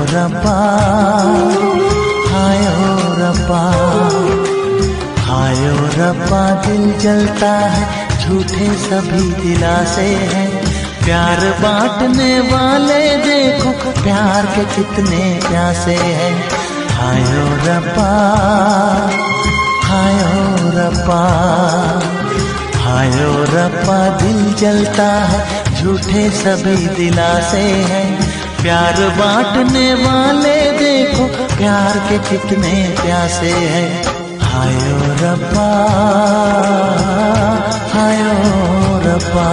रब्बा, हायो रब्बा, हायो रब्बा। दिल जलता है, झूठे सभी दिलासे हैं। प्यार बांटने वाले देखो, प्यार के कितने प्यासे हैं। हायो रब्बा, हायो रब्बा, हायो रब्बा। दिल जलता है, झूठे सभी दिलासे हैं। प्यार बांटने वाले देखो, प्यार के कितने प्यासे हैं। हायो रब्बा, हायो रब्बा।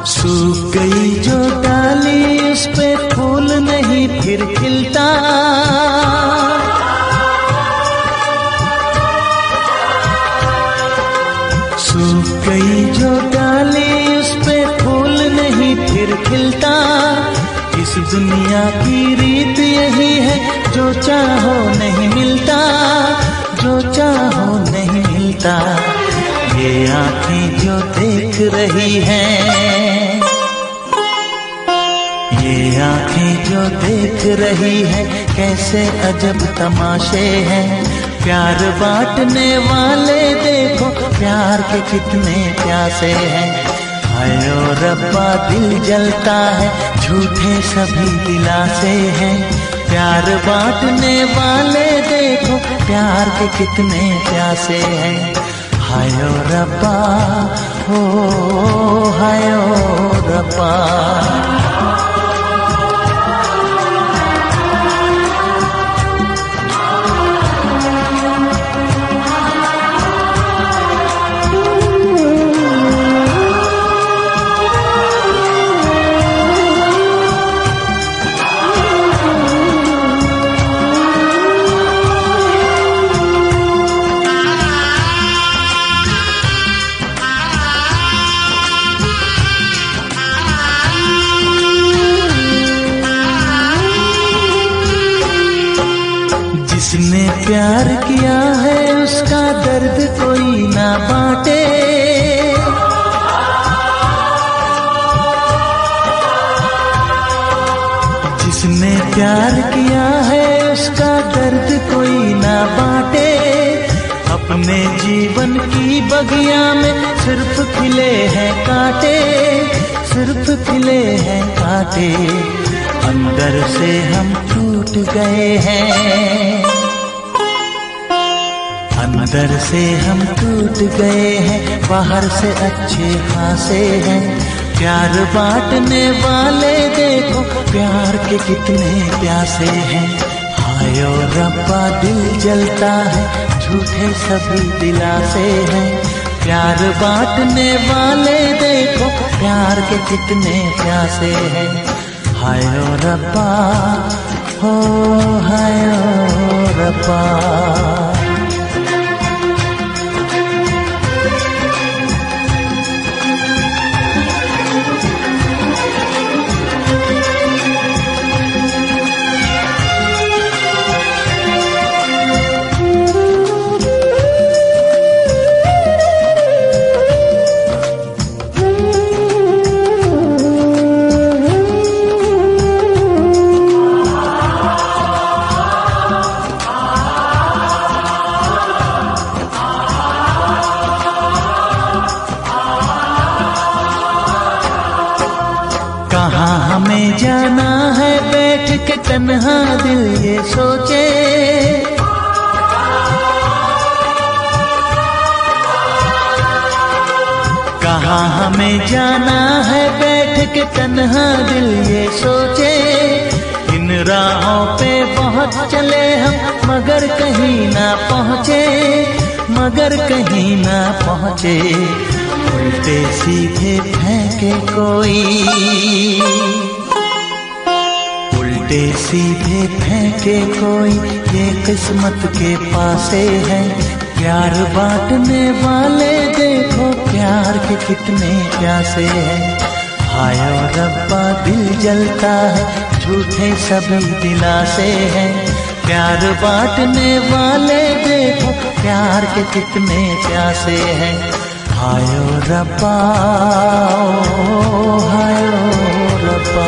सूख गई जो डाली, उस पे फूल नहीं फिर खिलता। सूख गई जो डाली, उस पे फूल नहीं फिर खिलता। इस दुनिया की रीत यही है, जो चाहो नहीं मिलता, जो चाहो नहीं मिलता। ये आँखें जो देख रही हैं, ये आँखें जो देख रही है, कैसे अजब तमाशे हैं। प्यार बांटने वाले देखो, प्यार के कितने प्यासे हैं। हायो रब्बा, दिल जलता है, झूठे सभी दिलासे हैं। प्यार बांटने वाले देखो, प्यार के कितने प्यासे हैं। हायो रब्बा, हो हायो रब्बा। जिसने प्यार किया है, उसका दर्द कोई ना बांटे। जिसने प्यार किया है, उसका दर्द कोई ना बांटे। अपने जीवन की बगिया में सिर्फ खिले हैं कांटे, सिर्फ खिले हैं कांटे। अंदर से हम टूट गए हैं, अंदर से हम टूट गए हैं। बाहर से अच्छे खासे हैं। प्यार बांटने वाले देखो, प्यार के कितने प्यासे हैं। हायो रब्बा, दिल जलता है, झूठे सभी दिलासे हैं। प्यार बांटने वाले देखो, प्यार के कितने प्यासे हैं। हायो रब्बा, हो हायो रब्बा। कहाँ हमें जाना है, बैठ के तन्हा दिल ये सोचे। कहाँ हमें जाना है, बैठ के तन्हा दिल ये सोचे। इन राहों पे बहुत चले हम, मगर कहीं ना पहुँचे, मगर कहीं ना पहुँचे। उल्टे सीधे फेंके कोई, उल्टे सीधे फेंके कोई, ये किस्मत के पासे है। प्यार बांटने वाले देखो प्यार के कितने प्यासे हैं। हाय ओ रब्बा दिल जलता है झूठे सभी दिलासे हैं। प्यार बांटने वाले देखो प्यार के कितने प्यासे हैं। हाय ओ रब्बा, हाय ओ रब्बा।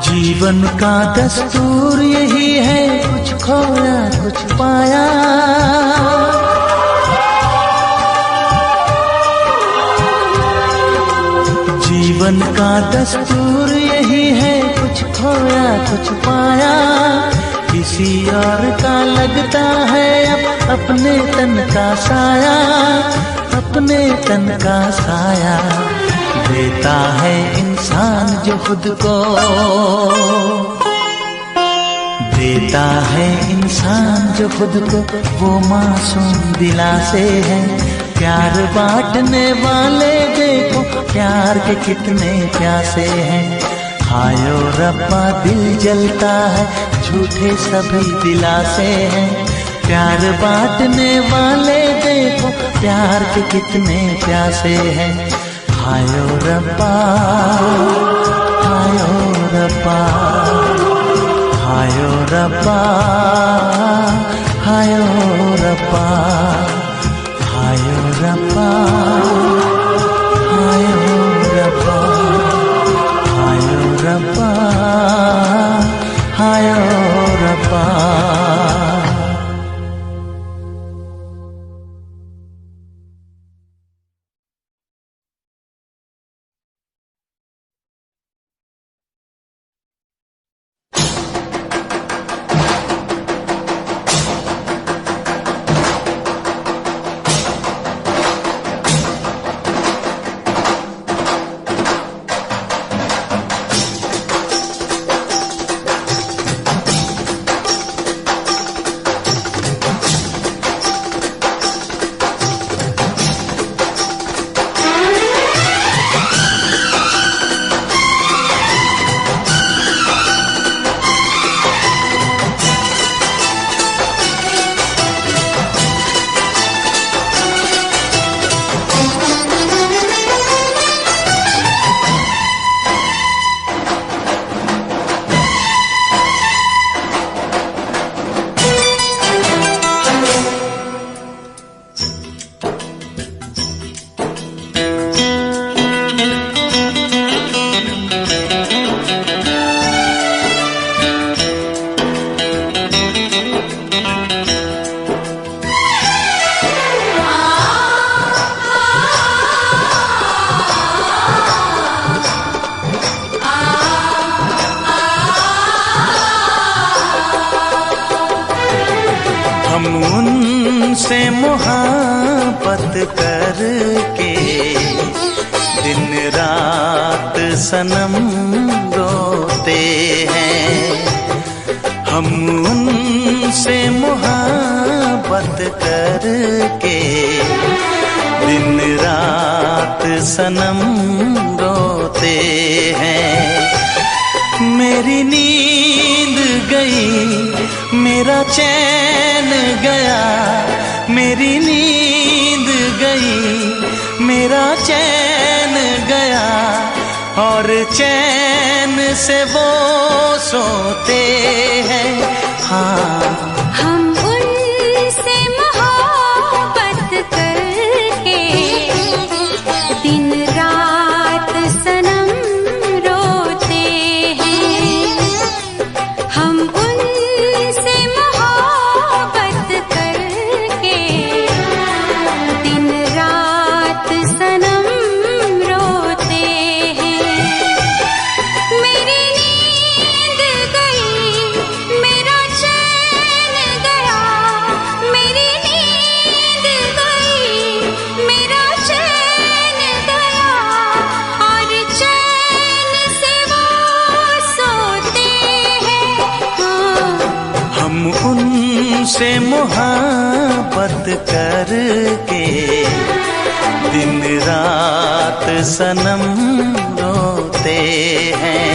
जीवन का दस्तूर यही है, कुछ खोया कुछ पाया। जीवन का दस्तूर यही है, कुछ खोया कुछ पाया। किसी और का लगता है अब अपने तन का साया, अपने तन का साया। देता है इंसान जो खुद को, देता है इंसान जो खुद को, वो मासूम दिलासे है। प्यार बांटने वाले देखो प्यार के कितने प्यासे हैं। हाय ओ रब्बा दिल जलता है झूठे सभी दिलासे हैं। प्यार बांटने वाले देखो प्यार के कितने प्यासे हैं। हाय ओ रब्बा, हाय ओ रब्बा, हाय ओ रब्बा, हाय ओ रब्बा, हाय ओ रब्बा, हाय ओ रब्बा, हाय ओ रब्बा, हाय ओ रब्बा। उनसे मोहब्बत करके दिन रात सनम रोते हैं। हम उनसे मोहब्बत करके दिन रात सनम रोते हैं। मेरी नींद गई मेरा चैन गया, मेरी नींद गई मेरा चैन गया, और चैन से वो सोते हैं। हाँ हम उनसे मोहब्बत करके दिन रात सनम रोते हैं। हम उनसे मोहब्बत तुमसे मोहब्बत करके दिन रात सनम रोते हैं।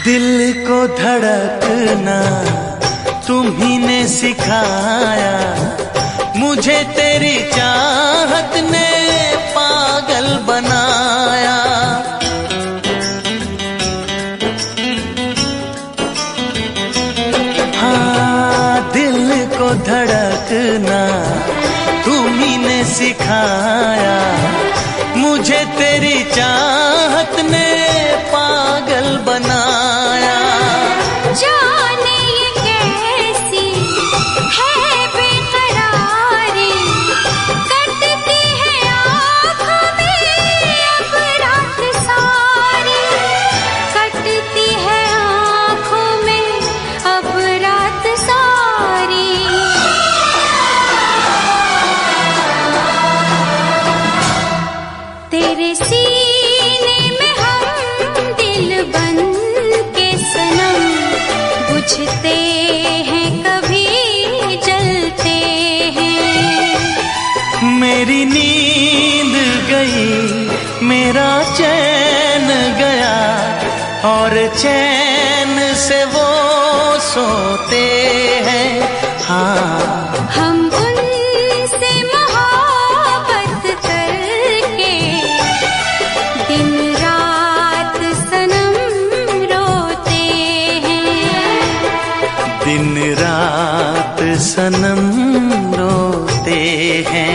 दिल को धड़कना तुम्ही ने सिखाया, मुझे तेरी चाहत ने पागल बनाया। हाँ, दिल को धड़कना तुम्ही ने सिखाया, मुझे तेरी चाहत ने पागल बनाया। जाने ये कैसी है बेकरारी, कटती है आँखों में अब रात सारी, कटती है आँखों में अब रात सारी। तेरे सीने में हम दिल बन के सनम, बुझते हैं कभी जलते हैं। मेरी नींद गई, मेरा चैन गया, और चैन से वो सोते हैं। हाँ, हम उनसे मोहब्बत करके दिन रात सनम रोते हैं। दिन रात सनम रोते हैं।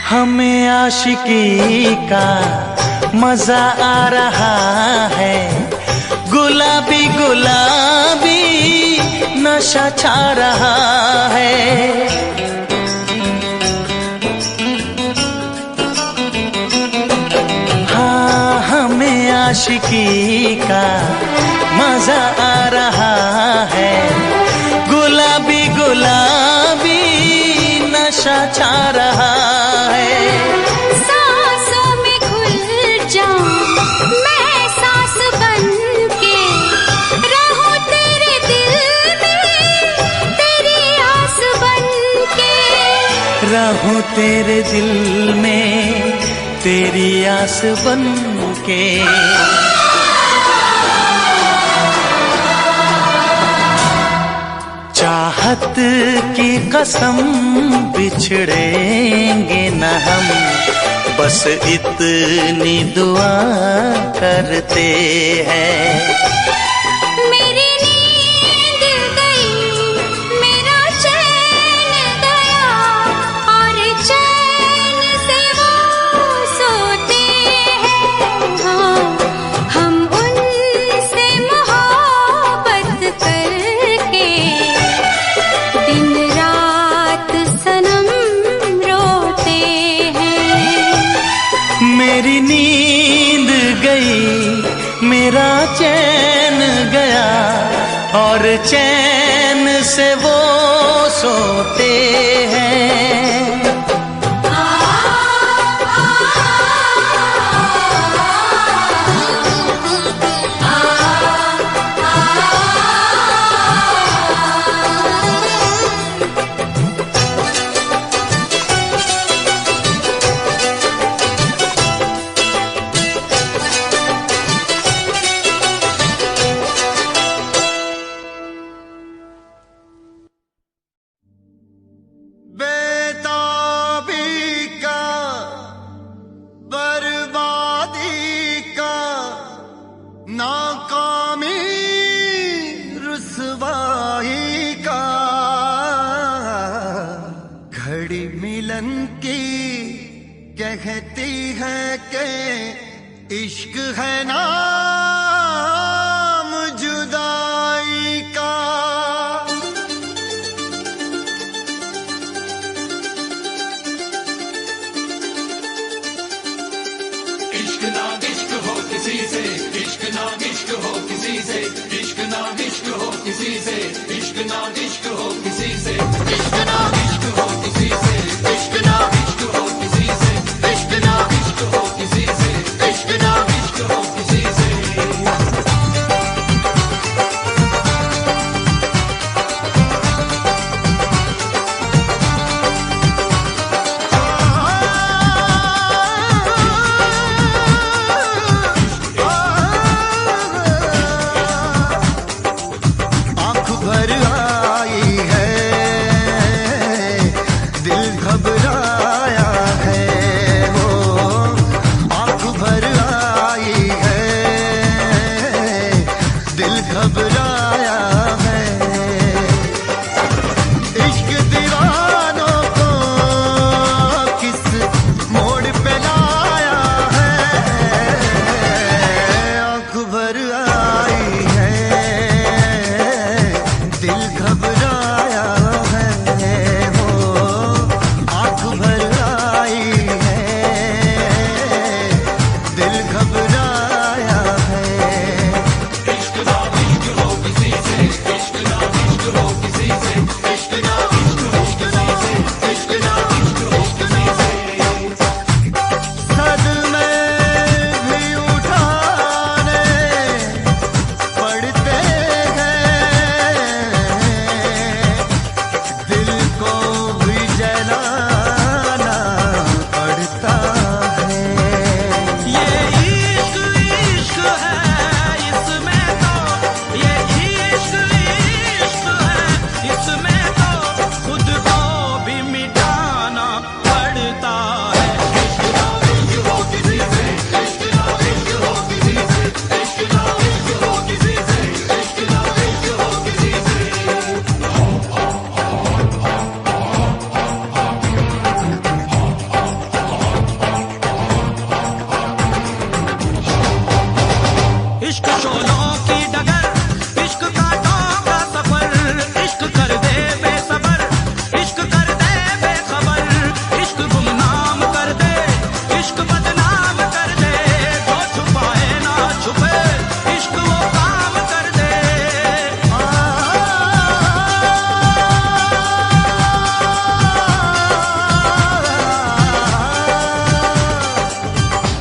हमें आशिकी का मजा आ रहा है, गुलाबी गुलाबी नशा छा रहा है। हाँ, हमें आशिकी का मजा आ रहा है, गुलाबी गुलाबी नशा छा रहा है। सांसों में घुल जाऊं मैं सांस बन के, रहूं तेरे दिल में तेरी आस बन के, रहूं तेरे दिल में तेरी आस बन के। चाहत की कसम बिछड़ेंगे न हम, बस इतनी दुआ करते हैं। मेरी नींद गई मेरा चैन गया और चैन से वो सोते हैं। नाकामी रुसवाई का घड़ी मिलन की कहती है कि इश्क है नाम जुदाई का। इश्क ना इश्क हो किसी से, इश्क ना इश्क हो किसी से, इश्क ना इश्क हो किसी से, इश्क ना इश्क हो किसी से, इश्क ना इश्क हो किसी से, इश्क ना इश्क हो किसी से, इश्क ना इश्क हो किसी से, इश्क ना इश्क हो किसी से।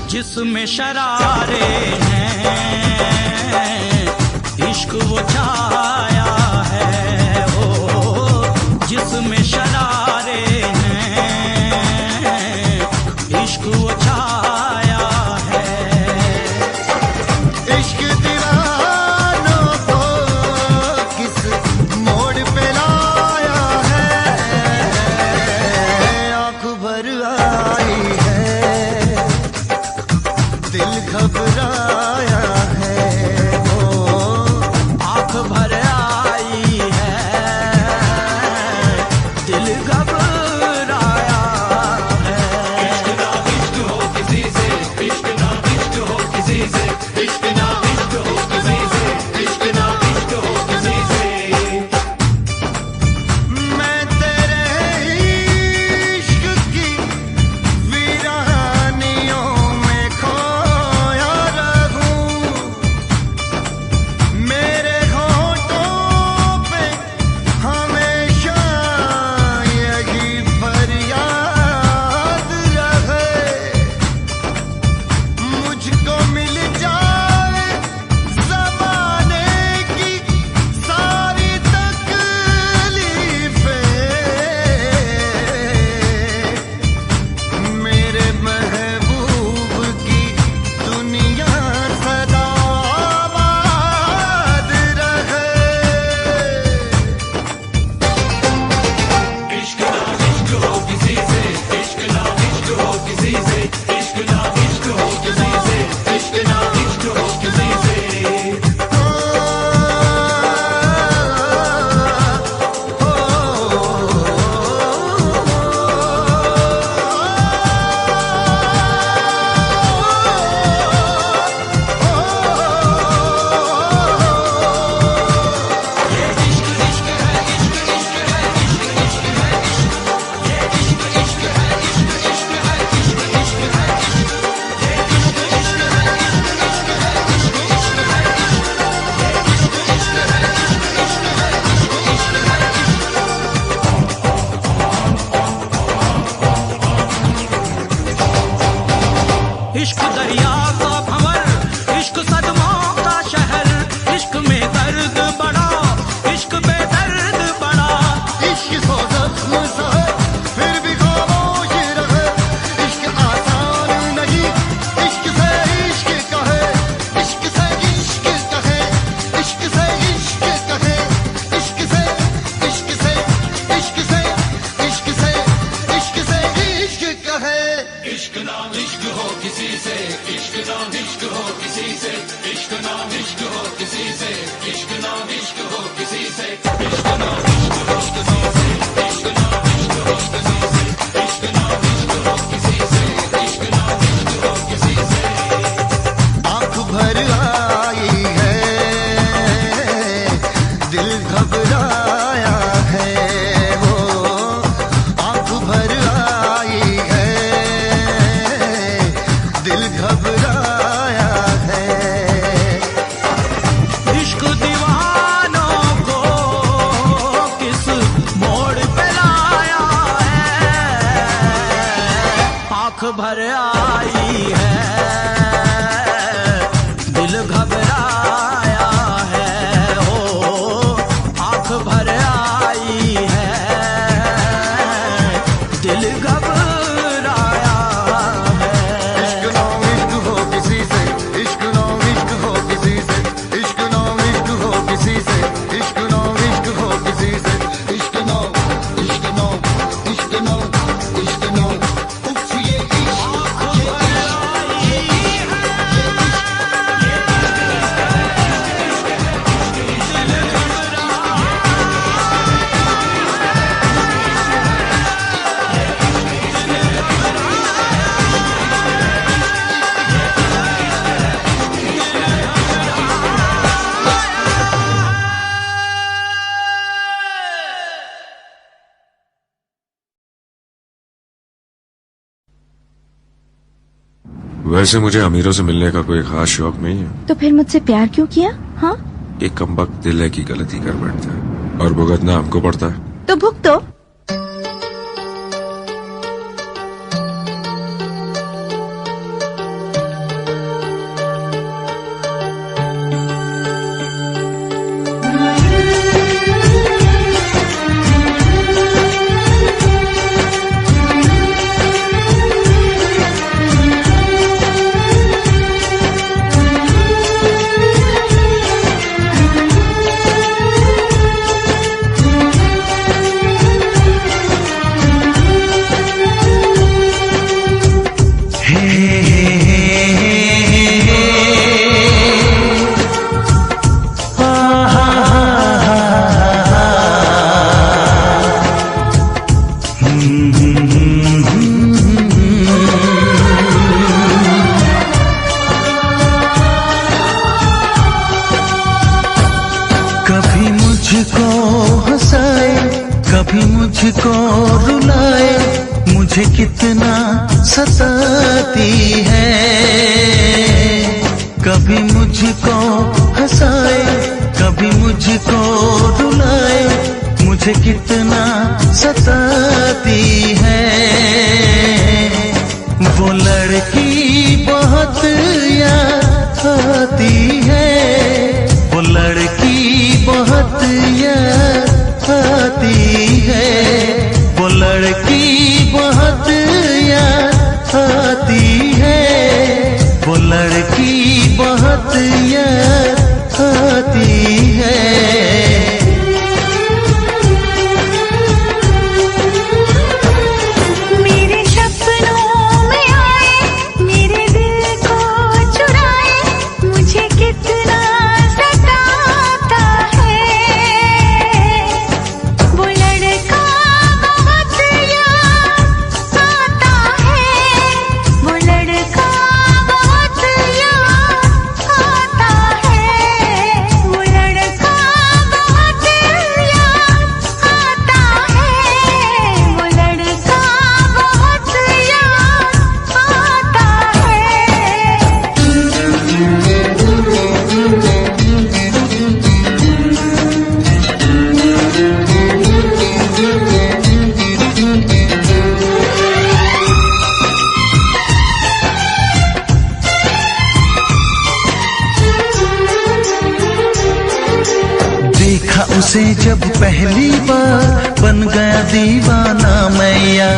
जिसमें शरारे हैं इश्क वो छाया है, ओ जिसमें शरारे हैं इश्क वो छाया है। इश्क दीवानों को किस मोड़ पे लाया है, आँख भर आई है दिल घबराया है, वो आँख भर आई है दिल घबराया इश्क हो किसी से, इश्क नाम इश्क हो किसी से, इश्क नाम इश्क हो किसी से, इश्क नाम इश्क हो किसी से, इश्क नाम इश्क हो किसी से, इश्क नाम इश्क हो किसी से। आंख भर आई है, दिल घबराया है, वो आंख भर आई है, दिल घबराया है। इश्क दीवानों को किस मोड़ पे लाया है, आंख भर आई है, दिल घबराया है, ओ आंख भर आई है, दिल घबराया है। इश्क नाम इश्क हो किसी से, इश्क नाम इश्क हो किसी से, इश्क नाम इश्क हो किसी से, इश्क नाम इश्क हो किसी से, इश्क नाम इश्क नाम इश्क नाम इश्क नाम उफ ये इश्क वैसे मुझे अमीरों से मिलने का कोई खास शौक नहीं है। तो फिर मुझसे प्यार क्यों किया? हाँ, एक कमबख्त दिल है की गलती कर बैठता है और भुगतना हमको पड़ता है। तो भुगतो। कभी मुझको हंसाए, कभी मुझको रुलाए, मुझे कितना सताती है। कभी मुझको हंसाए, कभी मुझको रुलाए, मुझे कितना सताती है। वो लड़की बहुत याद आती है, वो लड़की बहुत याद आती है, वो लड़की बहुत याद आती है, वो लड़की बहुत याद आती है। मेरे सपनों में आए, मेरे दिल को चुराए, मुझे कितना सताता है। वो लड़का बहुत याद आता है, वो लड़का बहुत याद आता है, वो लड़का बहुत याद आता है, वो लड़का बहुत याद आता देखा उसे जब पहली बार, बन गया दीवाना मैया,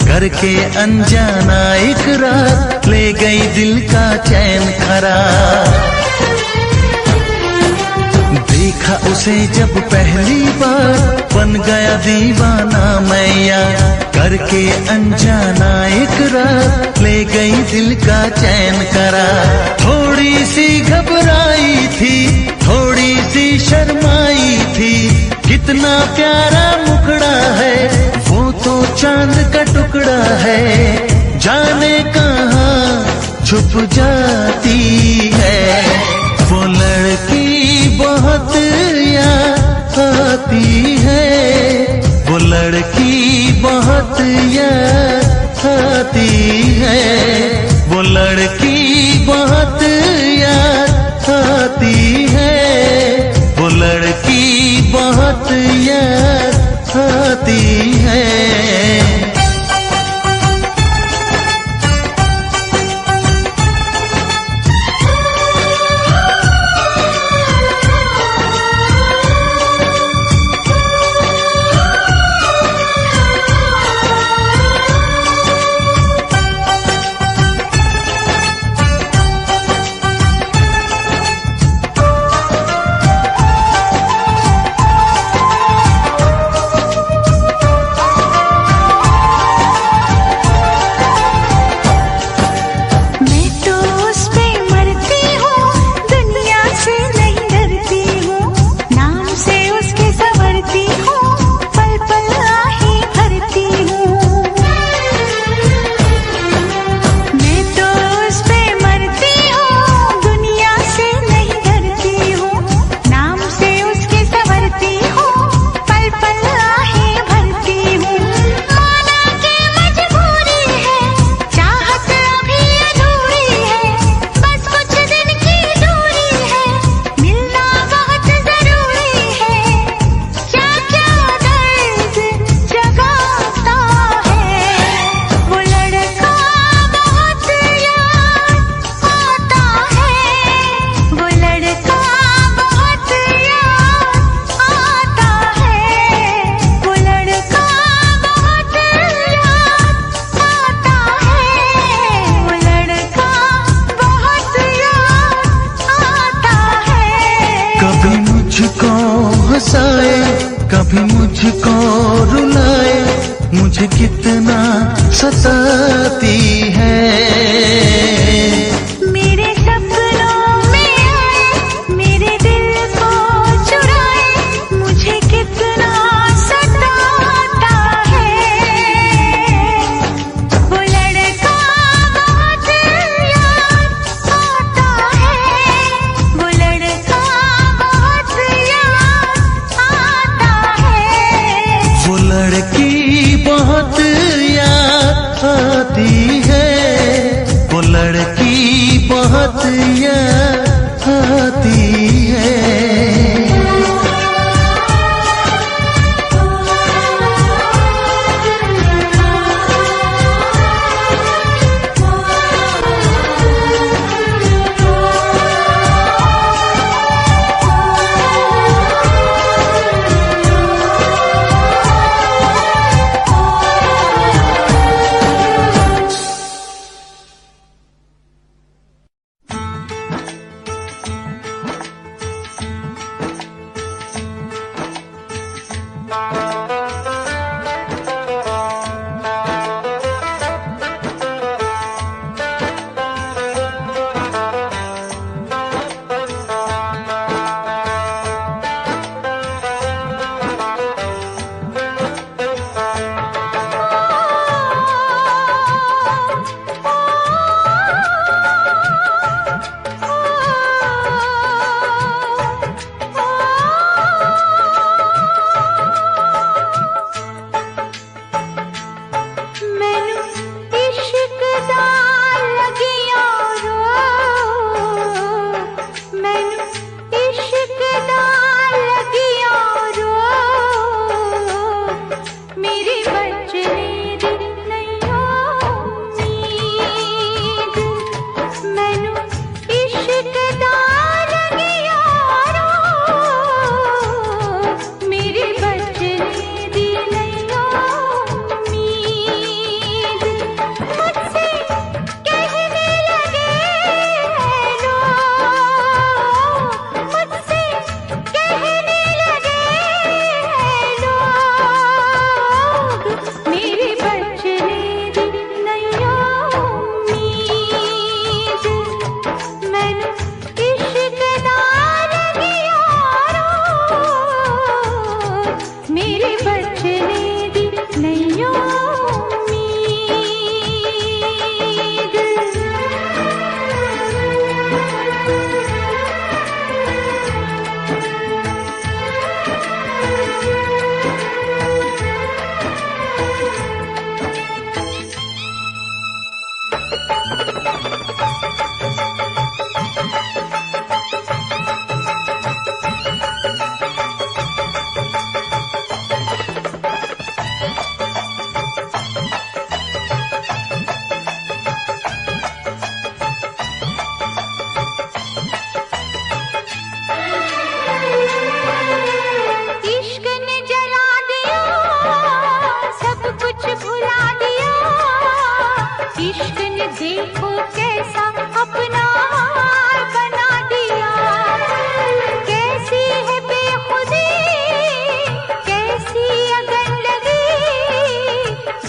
करके अनजाना इकरार, ले गई दिल का चैन करार। देखा उसे जब पहली बार, बन गया दीवाना मैया, करके अनजाना इकरार, ले गई दिल का चैन करार। थोड़ी सी घबराई थी प्यारा मुखड़ा है, वो तो चांद का टुकड़ा है, जाने कहाँ छुप जाती है। वो लड़की बहुत याद आती है, वो लड़की बहुत याद आती है, वो लड़की बहुत याद आती है, वो लड़की बहुत याद आती है। मैं तो उस पे मरती हूँ, दुनिया से नहीं डरती हूँ, नाम से उसके संवरती हूँ, पल पल आहें भरती हूँ। मैं तो उस पे मरती हूँ, दुनिया से नहीं डरती हूँ, नाम से उसके संवरती हूँ, पल पल आहें भरती हूँ। माना के मजबूरी है, चाहत अभी अधूरी है, बस कुछ दिन की दूरी है, मिलना बहुत जरूरी है। क्या क्या दर्द जगाता है, वो लड़का बहुत याद आता है, वो लड़का बहुत याद आता है, वो लड़का बहुत याद आता है, वो लड़का बहुत याद आता है। कभी मुझको हंसाए, कभी मुझको रुलाए, मुझे कितना सताती है। मेरे सपनों में आए, मेरे दिल को चुराए, मुझे कितना सताता है। वो लड़का बहुत याद आता है, वो लड़का बहुत याद आता है। वो लड़की बहुत याद आती है, वो लड़की बहुत याद आती है।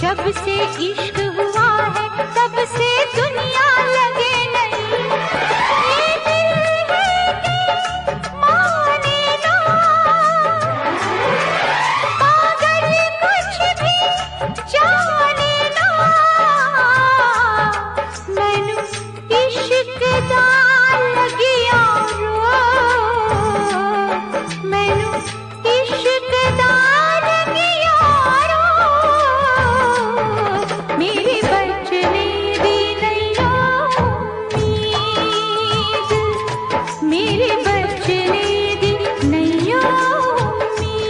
जब से इश्क हुआ है तब से दुनिया लगे नहीं। ये दिल है कि माने ना, मगर कुछ भी जाने ना। मैनू इश्क दा लगिया रो, मैनू इश्क दा लगिया रो। मेरे बचने दी नैया उम्मीद, मेरे बचने दी नैया उम्मीद।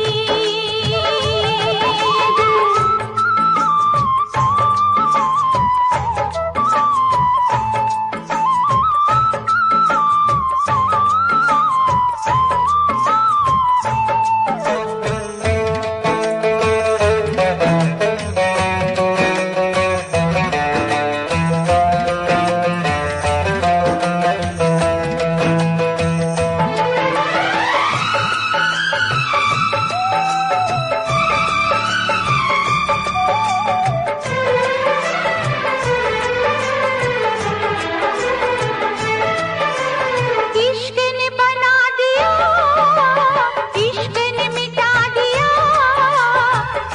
इश्क ने बना दिया, इश्क ने मिटा दिया,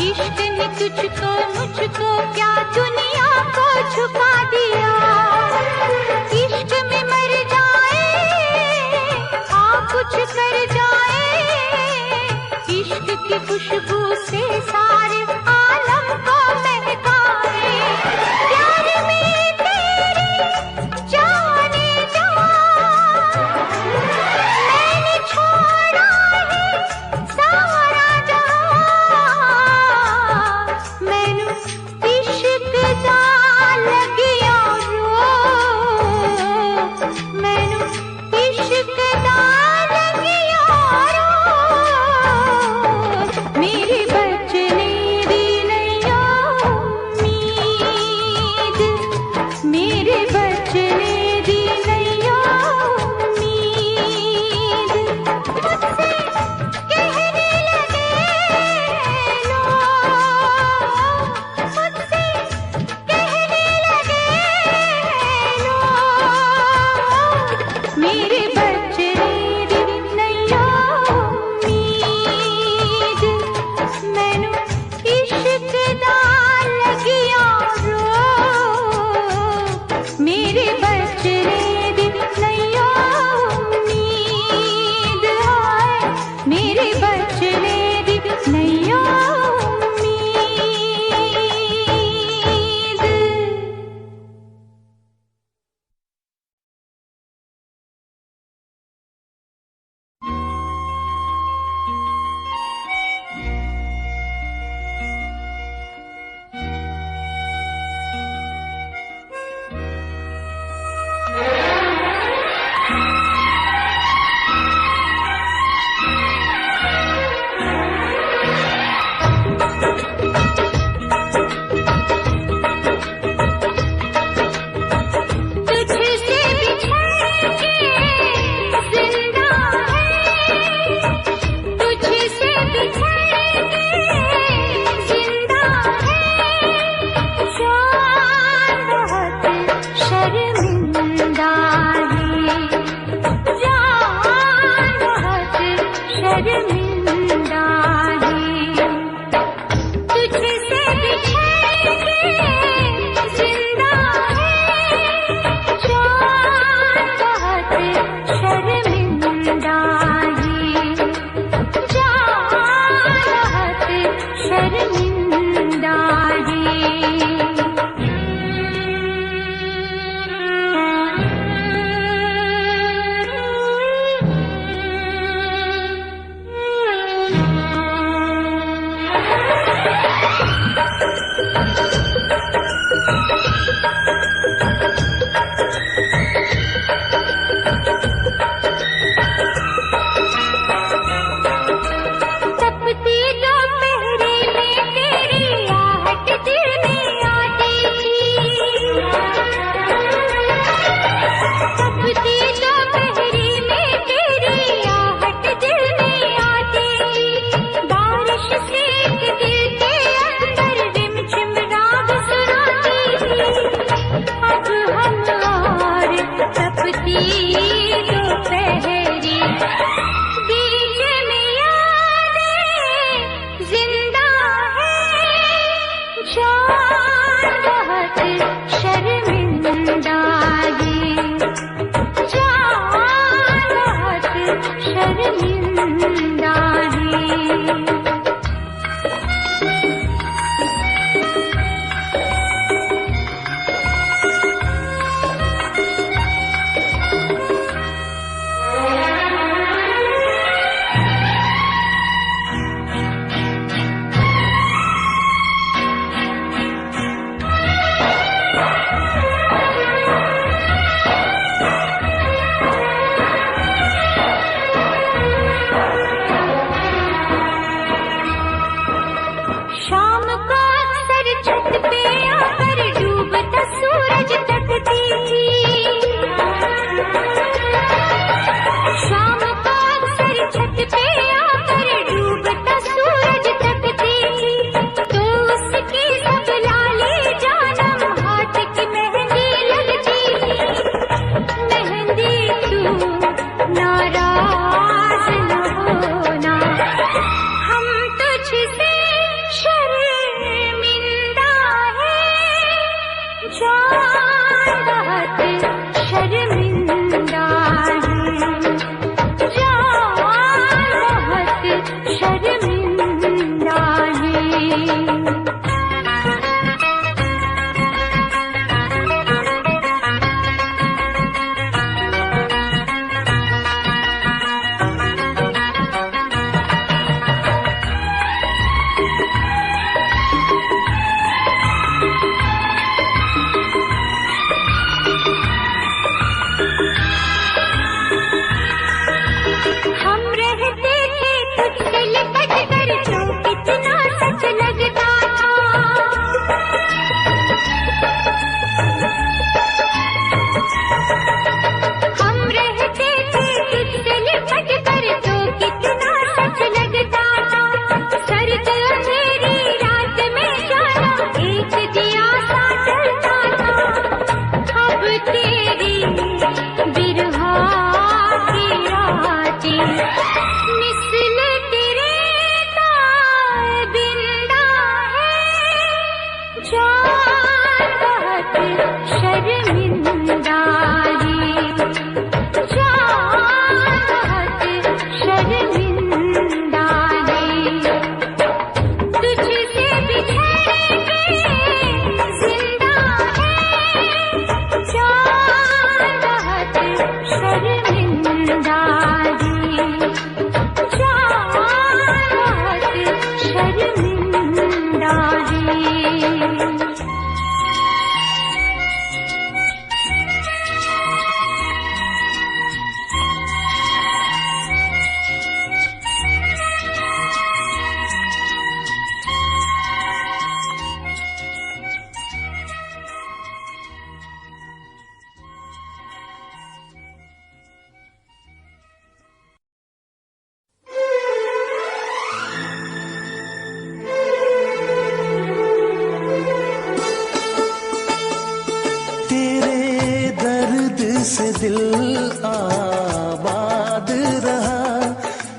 इश्क ने तुझको मुझको क्या दुनिया को झुका दिया। इश्क में मर जाए आ कुछ कर जाए, इश्क की खुशबू से सारे आलम को महकाए। प्यार में तेरे जाने जा, मैंने छोड़ा है सारा जहां। मैनू इश्क दा लगिया रो, मैनू इश्क दा लगिया रो। मेरे बचने दी नैया उम्मीद, मेरे बचने दी नैया उम्मीद। मुझसे कहने लगे लोग, मुझसे कहने लगे लोग, मेरे बचने दी नैया उम्मीद। मैनू इश्क दा लगिया रो, मेरे बचने दी नैया उम्मीद। हाय मेरे बचने दी नैया उम्मीद। तुझसे बिछड़ के जिंदा है, तुझसे बिछड़ के जिंदा है। जान बहुत शर्मिंदा है, जान बहुत शर्मिंदा है। तुझसे बिछड़ के जिंदा है, जान बहुत शर्मिंदा है, जान बहुत शर्मिंदा तपती दोपहरी में तेरी आहट दिल में आती थी। तपती दोपहरी में तेरी आहट दिल में आती थी। बारिश से एक दिल के अंदर रिमझिम रात बहुत शर्मिंदा है, जान बहुत शर्मिंदा है। शाम को अक्सर छत पे आकर डूबता सूरज तकती थी, शाम को अक्सर छत पे आकर डूबता सूरज तकती थी, तो उसकी सब लाली जानम हाथ की मेहंदी लगती थी। मेहंदी तू नाराज न होना, हम तुझसे शर्मिंदा है, जान बहुत शर्मिंदा है, जान बहुत शर्मिंदा है। हम रहते थे तुझसे लिपट कर, जो कितना सच लगता था। हम रहते थे तुझसे लिपट कर, जो कितना सच लगता था। सर्द अंधेरी रात में जाना एक दिया सा जलता था। अब तेरी बिरहा की रातें मिसल तेरे ताबिंदा है, जान बहुत शर्मिंदा है, जान बहुत शर्मिंदा है। तुझसे बिछड़े पे जिंदा है, जान बहुत शर्मिंदा है, जान बहुत शर्मिंदा है। तेरे दर्द से दिल आबाद रहा,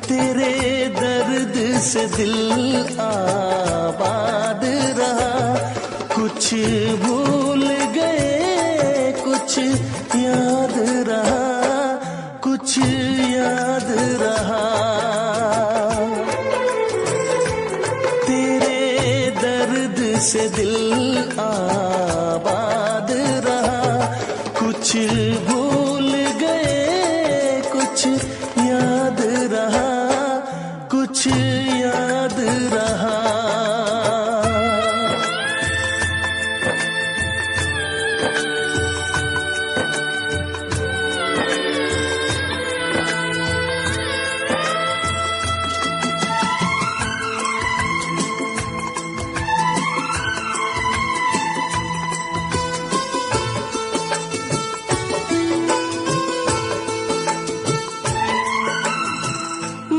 तेरे दर्द से दिल आबाद रहा। कुछ भूल गए कुछ याद रहा, कुछ याद रहा। तेरे दर्द से दिल आबाद रहा, कुछ भूल गए कुछ याद रहा, कुछ याद रहा।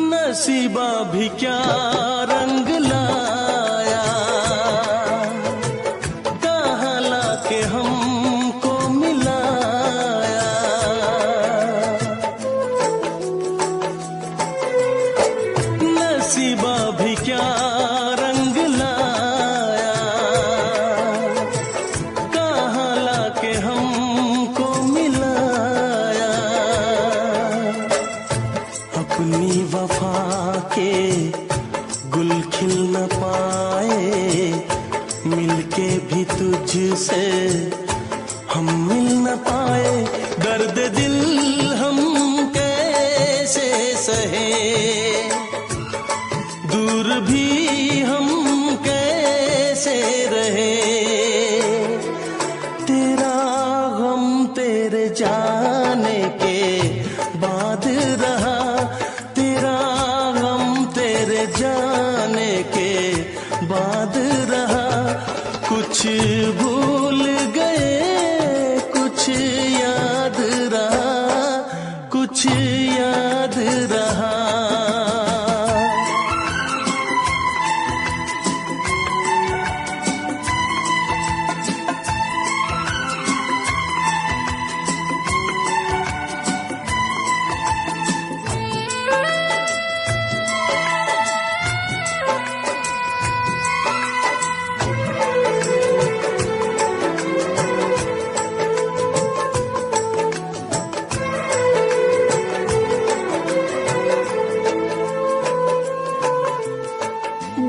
नसीबा भी क्या रंग लाया, कहाँ लाके हमको मिलाया। नसीबा भी क्या रंग लाया, तुझसे हम मिल न पाए, दर्द दिल हम कैसे सहे, दूर भी हम कैसे रहे। तेरा गम तेरे जाने के बाद रहा, तेरा गम तेरे जाने के बाद रहा। कुछ भूल गए कुछ याद रहा, कुछ याद रहा।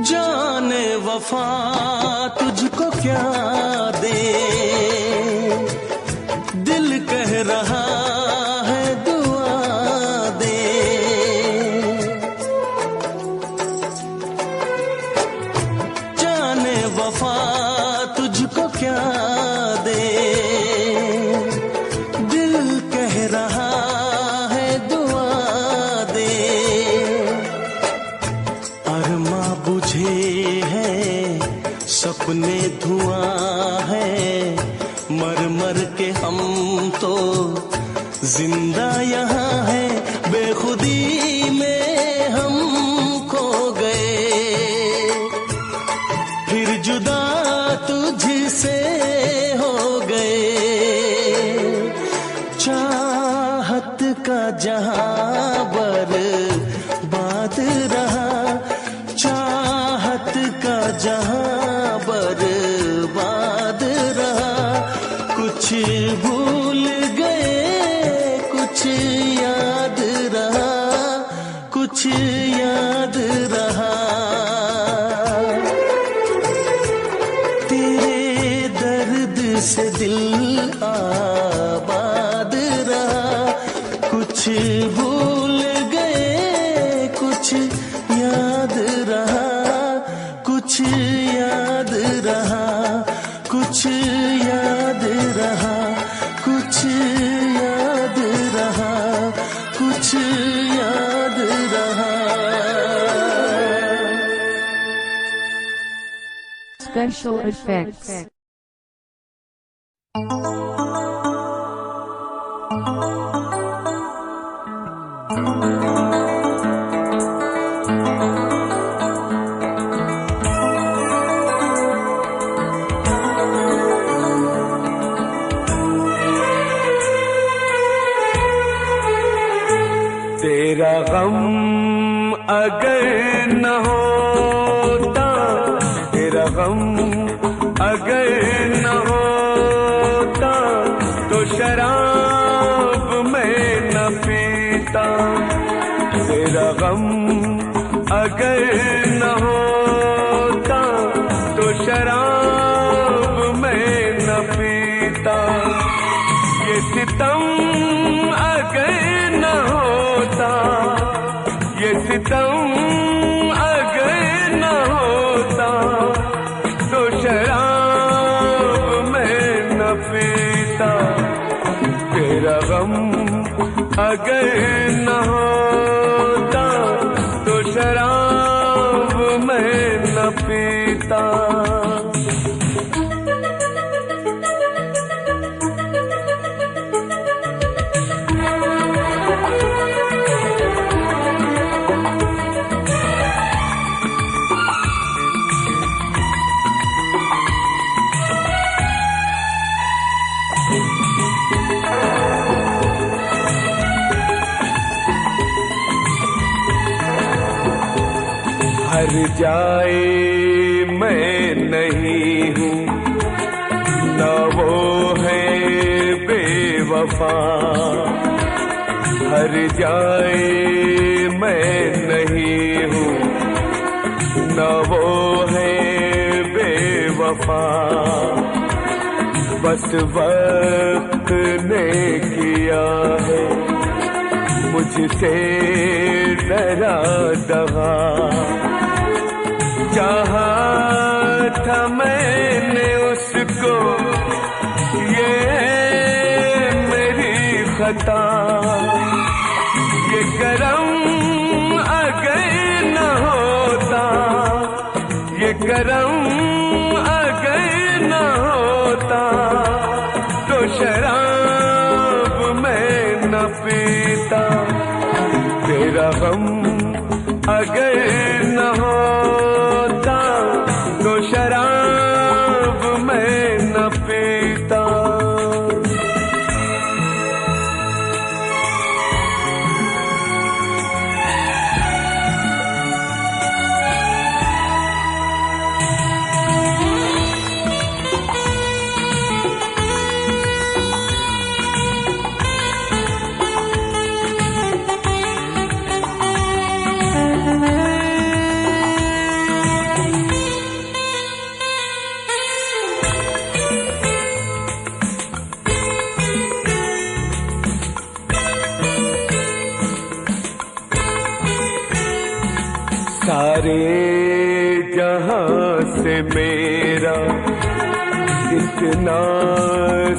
जाने वफा तुझको क्या दे, दिल कह रहा है दुआ दे। जाने वफा तुझको क्या दे, दिल कह रहा है दुआ दे। अरमा बुझे है सपने धुआं है, मर मर के हम तो जिंदा यहाँ है। बेखुदी में हम खो गए, फिर जुदा तुझसे हो गए। चाहत का जहां बर्बाद रहा, चाहत का जहां बर्बाद रहा। कुछ भूल गए कुछ याद रहा, कुछ याद रहा। तेरे दर्द से दिल आबाद रहा। कुछ भूल गए कुछ याद रहा, कुछ याद रहा, कुछ याद रहा, कुछ याद रहा, कुछ याद रहा। Special effects. तेरा गम अगर न होता, तेरा गम अगर न होता, तो शराब मैं न पीता। तेरा गम अगर न होता, तो शराब मैं न पीता। ये सितम अगर न होता, ये सितम अगर न होता, तो शराब मैं न पीता। तेरा गम अगर न होता, तो शराब मैं न पीता। हर जाए मैं नहीं हूँ, न वो है बेवफा। हर जाए मैं नहीं हूँ, न वो है बेवफा। बस वक्त ने किया है मुझसे डरा दगा। चाहा था मैंने उसको, ये मेरी खता। ये करम अगर न होता, ये करम अगर न होता, तो शराब मैं न पीता। तेरा गम अगर न होता, तो शराब मैं न पीता। सारे जहां से मेरा इतना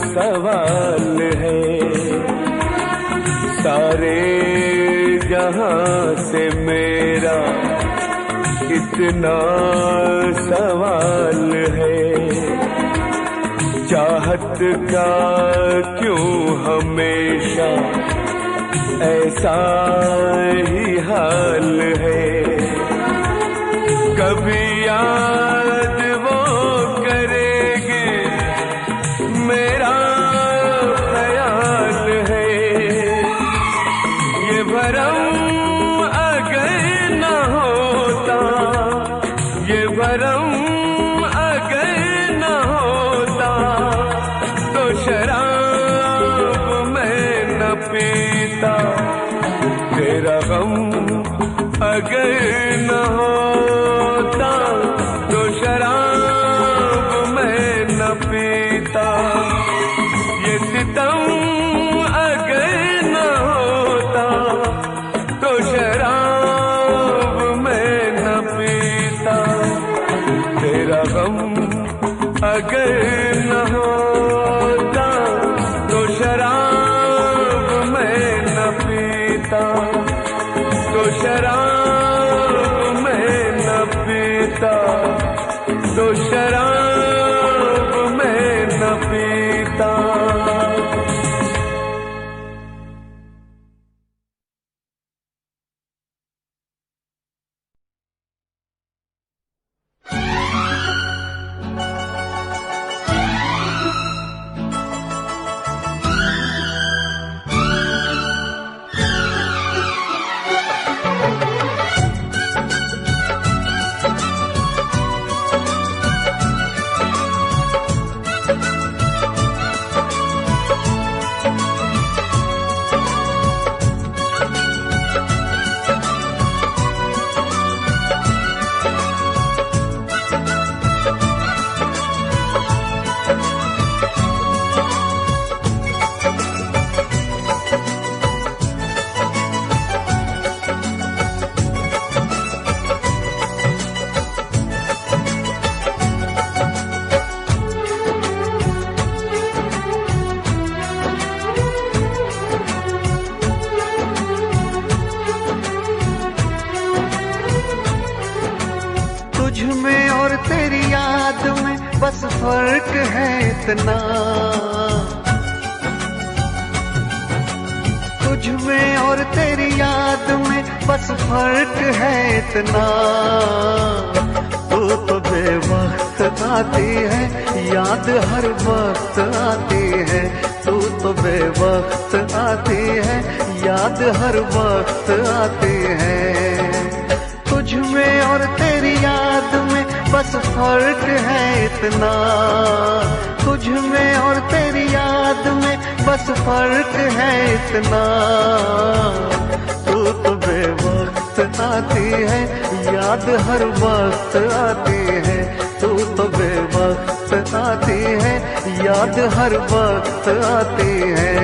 सवाल है, सारे जहां से मेरा इतना सवाल है। चाहत का क्यों हमेशा ऐसा ही हाल है। कभी याद वो करेंगे मेरा ख्याल है। ये भरम अगर न होता, ये भरम अगर न होता, तो शराब मैं न पीता। तेरा गम अगर न होता, तो शराब मैं न पीता। ये सितम अगर न होता, तो शराब मैं न पीता। तेरा गम अगर न होता, तो शराब मैं न पीता। तो शराब मैं न पीता, तो शराब मैं न पीता। बस फर्क है इतना, तुझ में और तेरी याद में बस फर्क है इतना। तू तो बेवक्त आती है, याद हर वक्त आती है। तू तो बेवक्त आती है, याद हर वक्त आती है। तुझ में और तेरी याद में बस फर्क है इतना, तुझ में और तेरी याद में बस फर्क है इतना। तू तो बेवक्त आती है, याद हर वक्त आती है। तू तो बेवक्त आती है, याद हर वक्त आती है।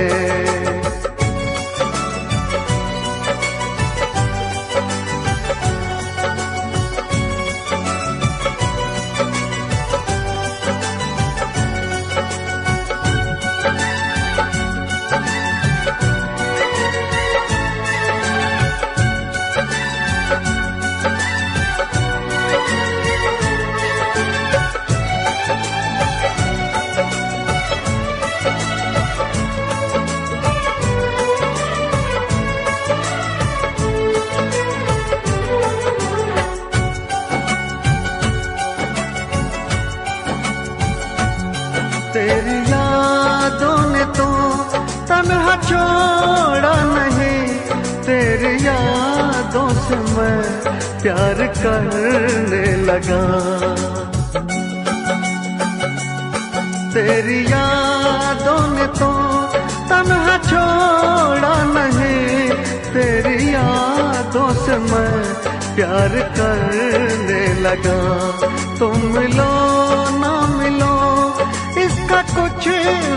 तेरी यादों ने तो तन्हा छोड़ा नहीं, तेरी यादों से मैं प्यार करने लगा। तेरी यादों ने तो तन्हा छोड़ा नहीं, तेरी यादों से मैं प्यार करने लगा। तुम मिलो ना मिलो इसका कुछ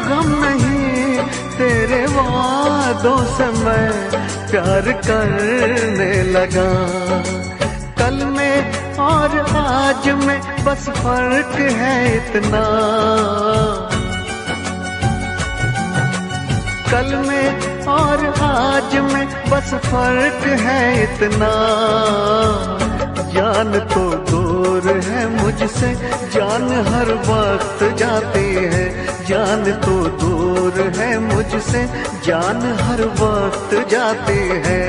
गम नहीं, तेरे वादों से मैं प्यार करने लगा। कल में और आज में बस फर्क है इतना, कल में और आज में बस फर्क है इतना। जान तो दूर है मुझसे, जान हर वक्त जाती है। जान तो दूर है मुझसे, जान हर वक्त जाती है।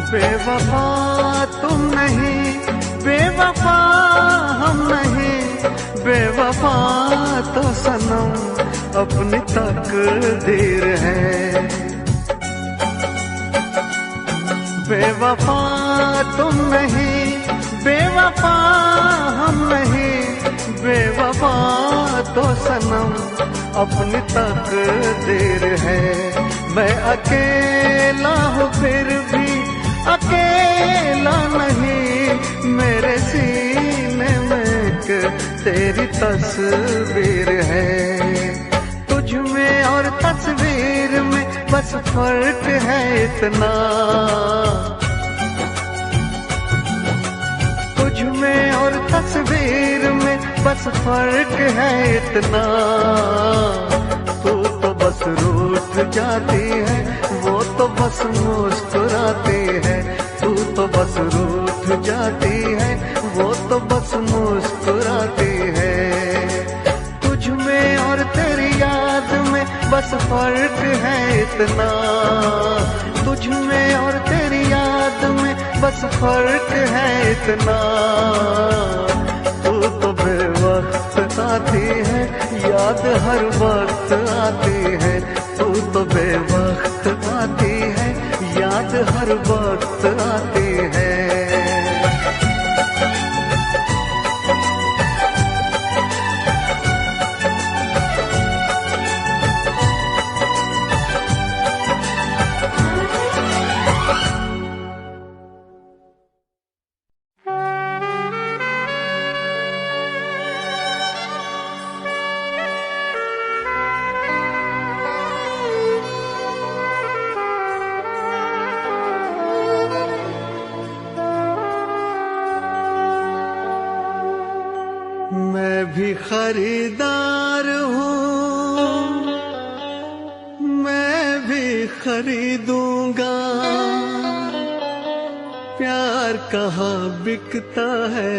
बेवफा तुम नहीं, बेवफा हम नहीं, बेवफा तो सनम अपनी तकदीर है। बेवफा तुम नहीं, बेवफा हम नहीं, बेवफा तो सनम अपनी तकदीर है। मैं अकेला हूँ फिर भी अकेला नहीं, मेरे सीने में एक तेरी तस्वीर है। तुझ में और तस्वीर में बस फर्क है इतना, तुझ में और तस्वीर में बस फर्क है इतना। तू तो बस रूठ जाती है, वो तो बस मुस्कुराती है। तू तो बस रूठ जाती है, वो तो बस मुस्कुराती है। तुझ में और तेरी याद में बस फर्क है इतना, तुझ में और तेरी याद में बस फर्क है इतना। तू तो बेवक्त आती है, याद हर वक्त आती है। तू तो बेवक्त आती है, याद हर वक्त आती है। मैं भी खरीदार हूँ, मैं भी खरीदूंगा। प्यार कहाँ बिकता है,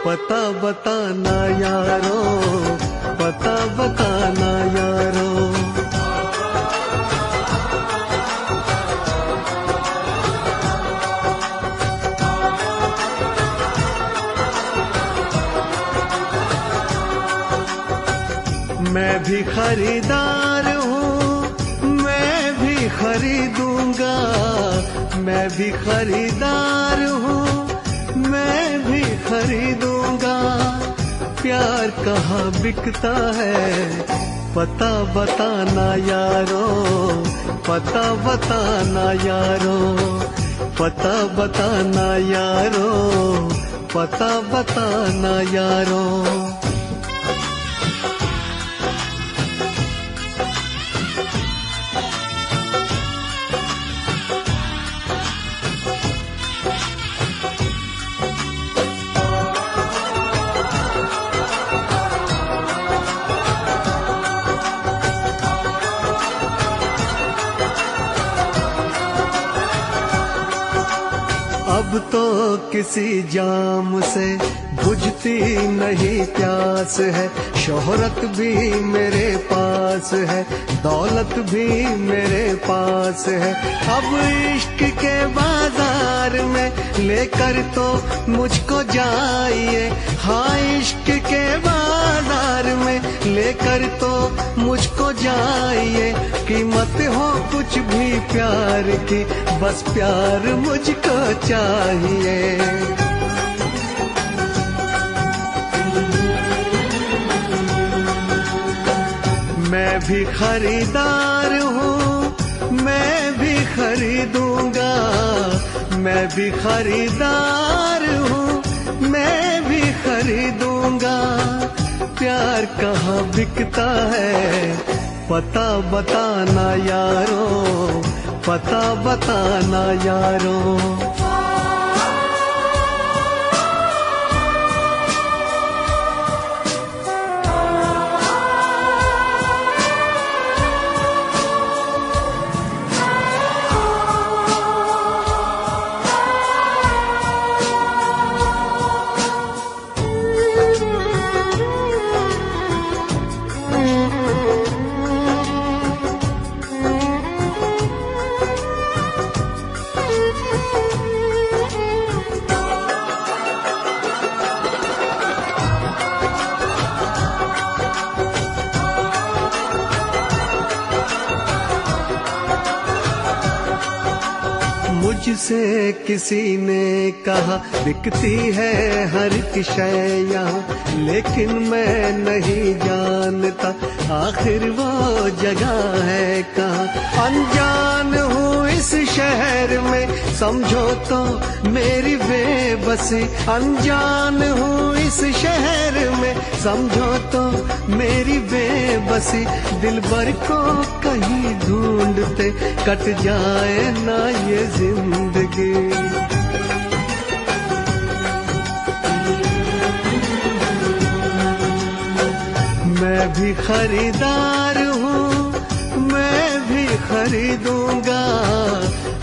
पता बताना यारो, पता बताना यारो। मैं भी खरीदार हूँ, मैं भी खरीदूंगा। मैं भी खरीदार हूँ, मैं भी खरीदूंगा। प्यार कहाँ बिकता है, पता बताना यारो, पता बताना यारो, पता बताना यारो, पता बताना यारो। अब तो किसी जाम से बुझती नहीं प्यास है। शोहरत भी मेरे पास है, दौलत भी मेरे पास है। अब इश्क के बाजार में लेकर तो मुझको जाइए। हाँ, इश्क के बाजार में लेकर तो मुझको जाइए। कीमत हो कुछ भी प्यार की, बस प्यार मुझको चाहिए। मैं भी खरीदार हूँ, मैं भी खरीदूंगा। मैं भी खरीदार हूँ, मैं भी खरीदूंगा। प्यार कहाँ बिकता है, पता बताना यारो, पता बताना यारो। मुझसे किसी ने कहा बिकती है हर एक शय यहाँ, लेकिन मैं नहीं जानता आखिर वो जगह है कहाँ। अनजान हूँ इस शहर में, समझो तो मेरी बेबसी। अनजान हूँ इस शहर में, समझो तो मेरी बेबसी। दिलबर को कहीं ढूंढते कट जाए ना ये जिंदगी। मैं भी खरीदार हूँ, मैं भी खरीदूंगा।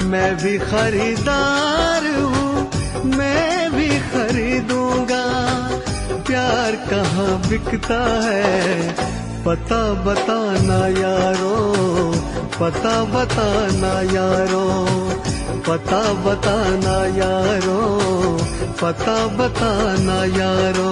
मैं भी खरीदार हूँ, मैं भी खरीदूंगा। प्यार कहाँ बिकता है, पता बताना यारो, पता बताना यारो, पता बताना यारो, पता बताना यारो।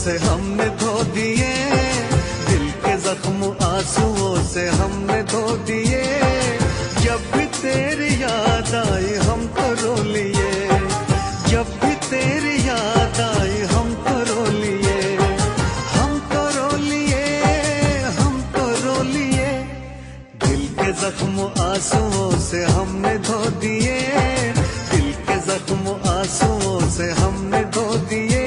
से हमने धो दिए, दिल के जख्म आंसुओं से हमने धो दिए। जब भी तेरी याद आई हम तो रो लिए, जब भी तेरी याद आई हम तो रो लिए, हम तो रो लिए, हम तो रो लिए। दिल के जख्म आंसुओं से हमने धो दिए, दिल के जख्म आंसुओं से हमने धो दिए।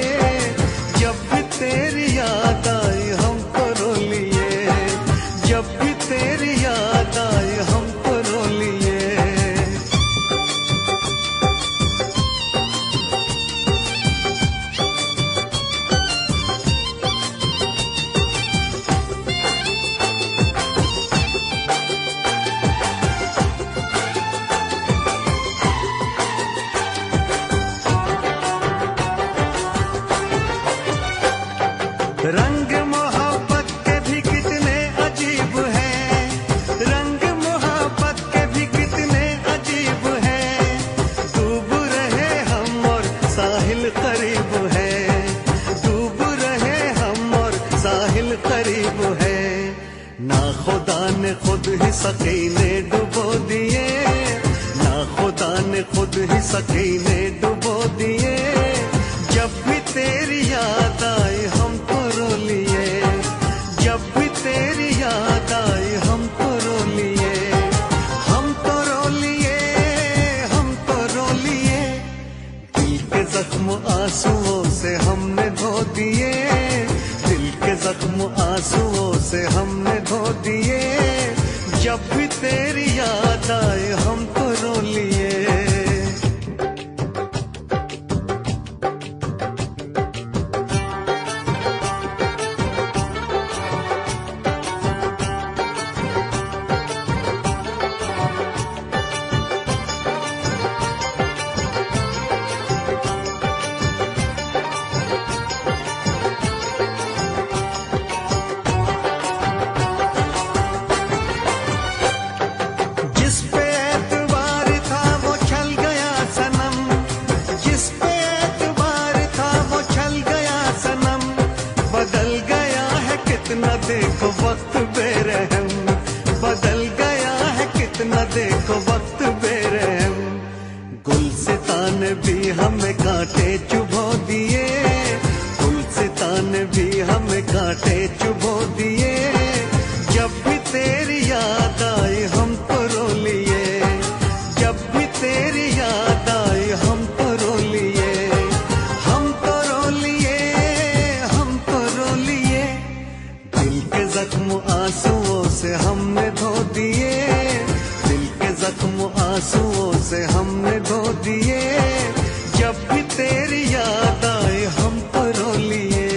जब भी तेरी याद आई हम तो रो लिए, जब भी तेरी याद आई हम तो रो लिए। रंग मोहब्बत के भी कितने अजीब हैं, रंग मोहब्बत के भी कितने अजीब हैं। डूब रहे हम और साहिल करीब है, डूब रहे हम और साहिल करीब है। ना खुदा ने खुद ही सकीने डुबो दिए, ना खुदा ने खुद ही सकीने डुबो दिए। जब भी तेरी याद आई हम तो रो लिए, जब भी तेरी याद आई हम तो रो लिए, हम तो रो लिए, हम तो रो लिए। दिल के जख्म आंसुओं से हमने धो दिए, दिल के जख्म आंसुओं से हमने धो दिए। जब भी तेरी याद आई हम तो रो लिए। जिस पे एतबार था वो छल गया सनम, जिस पे एतबार था वो छल गया सनम। बदल गया है कितना देखो वक्त बेरहम, बदल गया है कितना देखो वक्त बेरहम। गुलसितां ने भी हमें कांटे चुभो दिए, गुलसितां ने भी हमें कांटे चुभो दिए। जब भी तेरी याद आई हम तो रो लिए, जब भी तेरी याद आई हम तो रो लिए, हम तो रो लिए, हम तो रो लिए। दिल के जख्म आंसुओं से हमने धो दिए, दिल के जख्म आंसुओं से हमने धो दिए। जब भी तेरी याद आई हम तो रो लिए।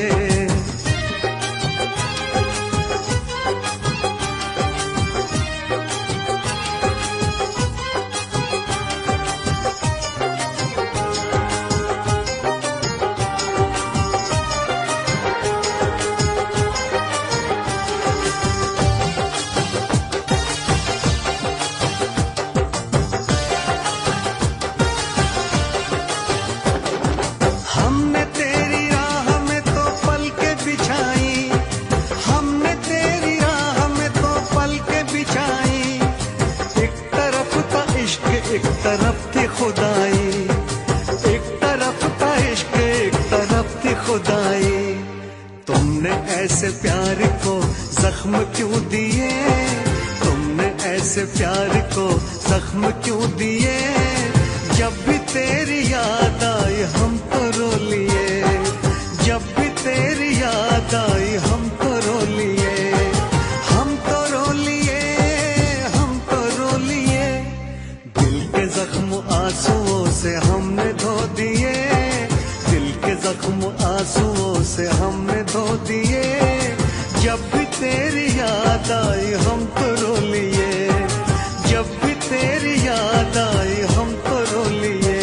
हमने तेरी राह में तो पलकें बिछाई, हमने तेरी राह में तो पलकें बिछाई। एक तरफ था इश्क एक तरफ थी खुदाई, एक तरफ था इश्क एक तरफ थी खुदाई। तुमने ऐसे प्यार को जख्म क्यों दिए, तुमने ऐसे प्यार को जख्म क्यों दिए। जब भी तेरी याद आई हम तो रो लिए, जब भी तेरी याद आई हम तो रो लिए, हम तो रो लिए, हम तो रो लिए। दिल के जख्म आंसुओं से हमने धो दिए, दिल के जख्म आंसुओं से हमने धो दिए। जब भी तेरी याद आई हम तो रो लिए, जब भी तेरी याद आई हम तो रो लिए।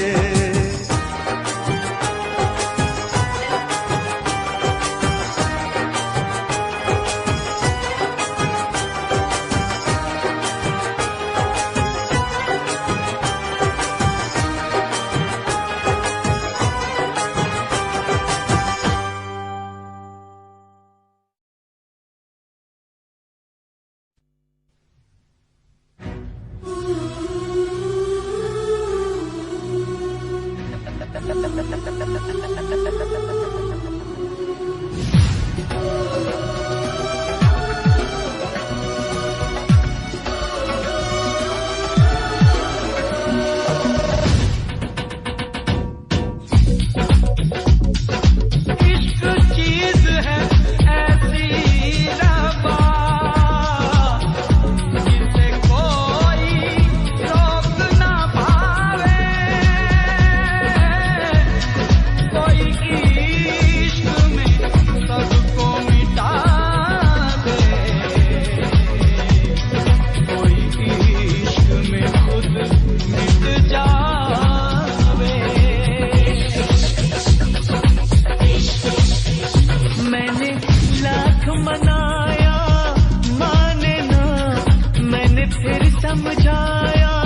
समझाया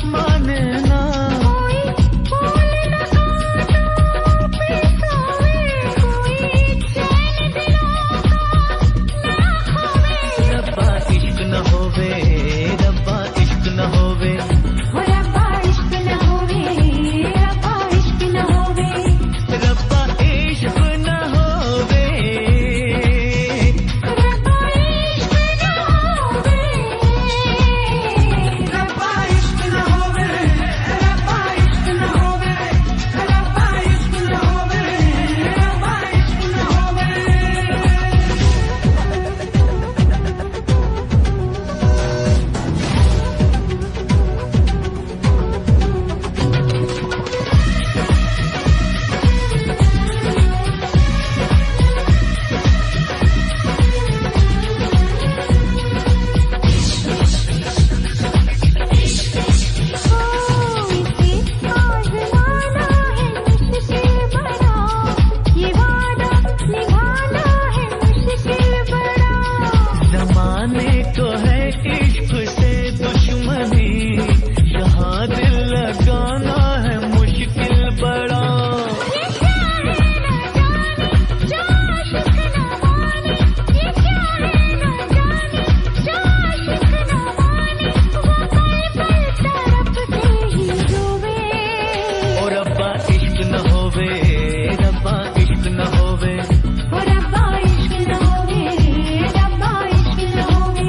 माने ना, कोई बोल न कानों पे सोए, कोई चैन दिलों का ना खोए। रब्बा इश्क न होवे, रब्बा इश्क न होवे, हो रब्बा इश्क न होवे, रब्बा इश्क न होवे, रब्बा इश्क न होवे, रब्बा इश्क न होवे, रब्बा इश्क न होवे, रब्बा इश्क न होवे, रब्बा इश्क न होवे, रब्बा इश्क न होवे। इसे आज़माना है मुश्किल बड़ा, ये वादा निभाना है मुश्किल बड़ा। जमाने को है इश्क से दुश्मनी, यहाँ दिल लगाना है मुश्किल बड़ा। ये क्या है न जाने जो आशिक न माने, ये क्या है न जाने जो आशिक न माने, वो पल पल तड़पते ही रोवे। ओ रब्बा इश्क न होवे, रब्बा इश्क न होवे, हो रब्बा इश्क न होवे, रब्बा इश्क न होवे।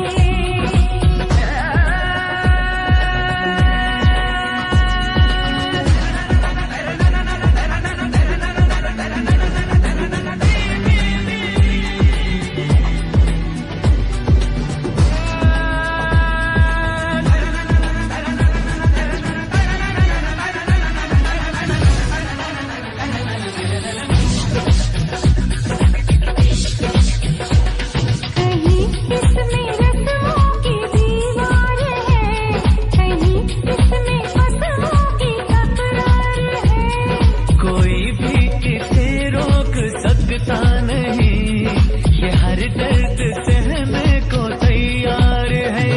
कहीं इसमें रस्मों की दीवार है, कहीं इसमें फसलों की तकरार है। कोई भी इसे रोक सकता नहीं, ये हर दर्द सहने को तैयार है।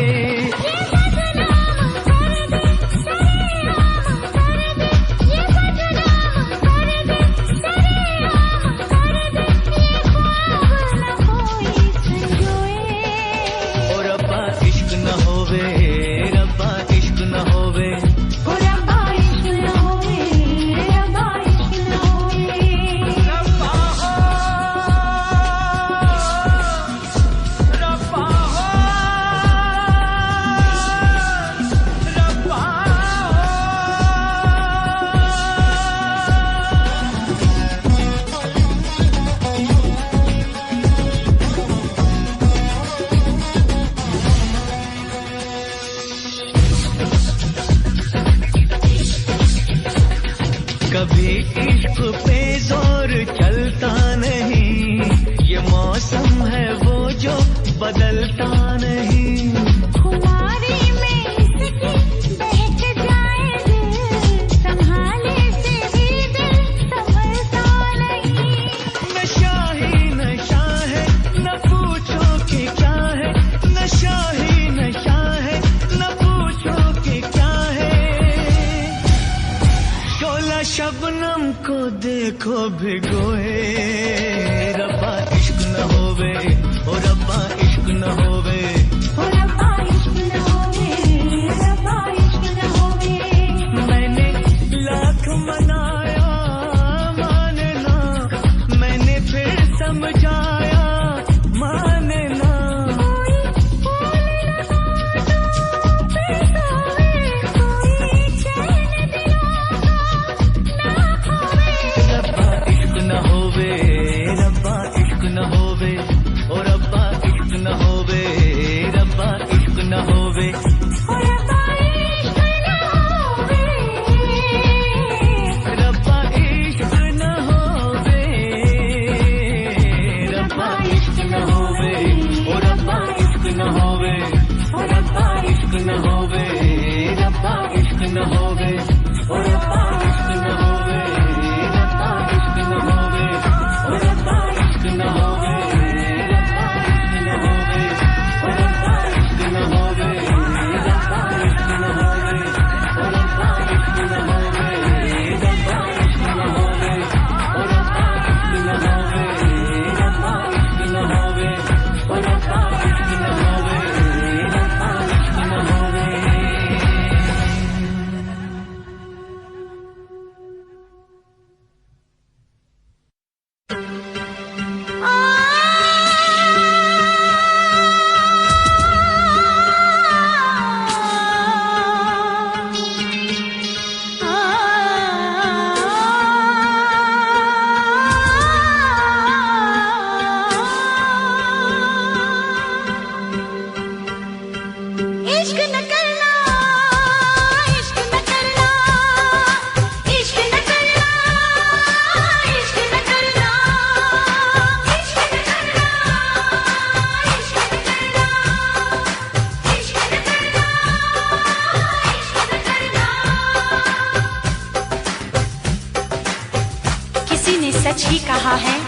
ये बदनाम कर दे, सरेआम कर दे, ये बदनाम कर दे, सरेआम कर दे, ये ख्वाब न कोई संजोए। ओ रब्बा इश्क न होवे, रब्बा इश्क न होवे, हो रब्बा इश्क न होवे, रब्बा इश्क न होवे। रब्बा हो, रब्बा हो, रब्बा कभी इश्क पे जोर चलता नहीं, ये मौसम है वो जो बदलता नहीं। खुमारी में इसकी बहक जाए दिल, संभाले से भी दिल संभलता नहीं। नशा ही नशा है, न पूछो कि क्या है, नशा ही नशा है, न पूछो कि क्या है। शोला शबनम को देख सच ही कहा है।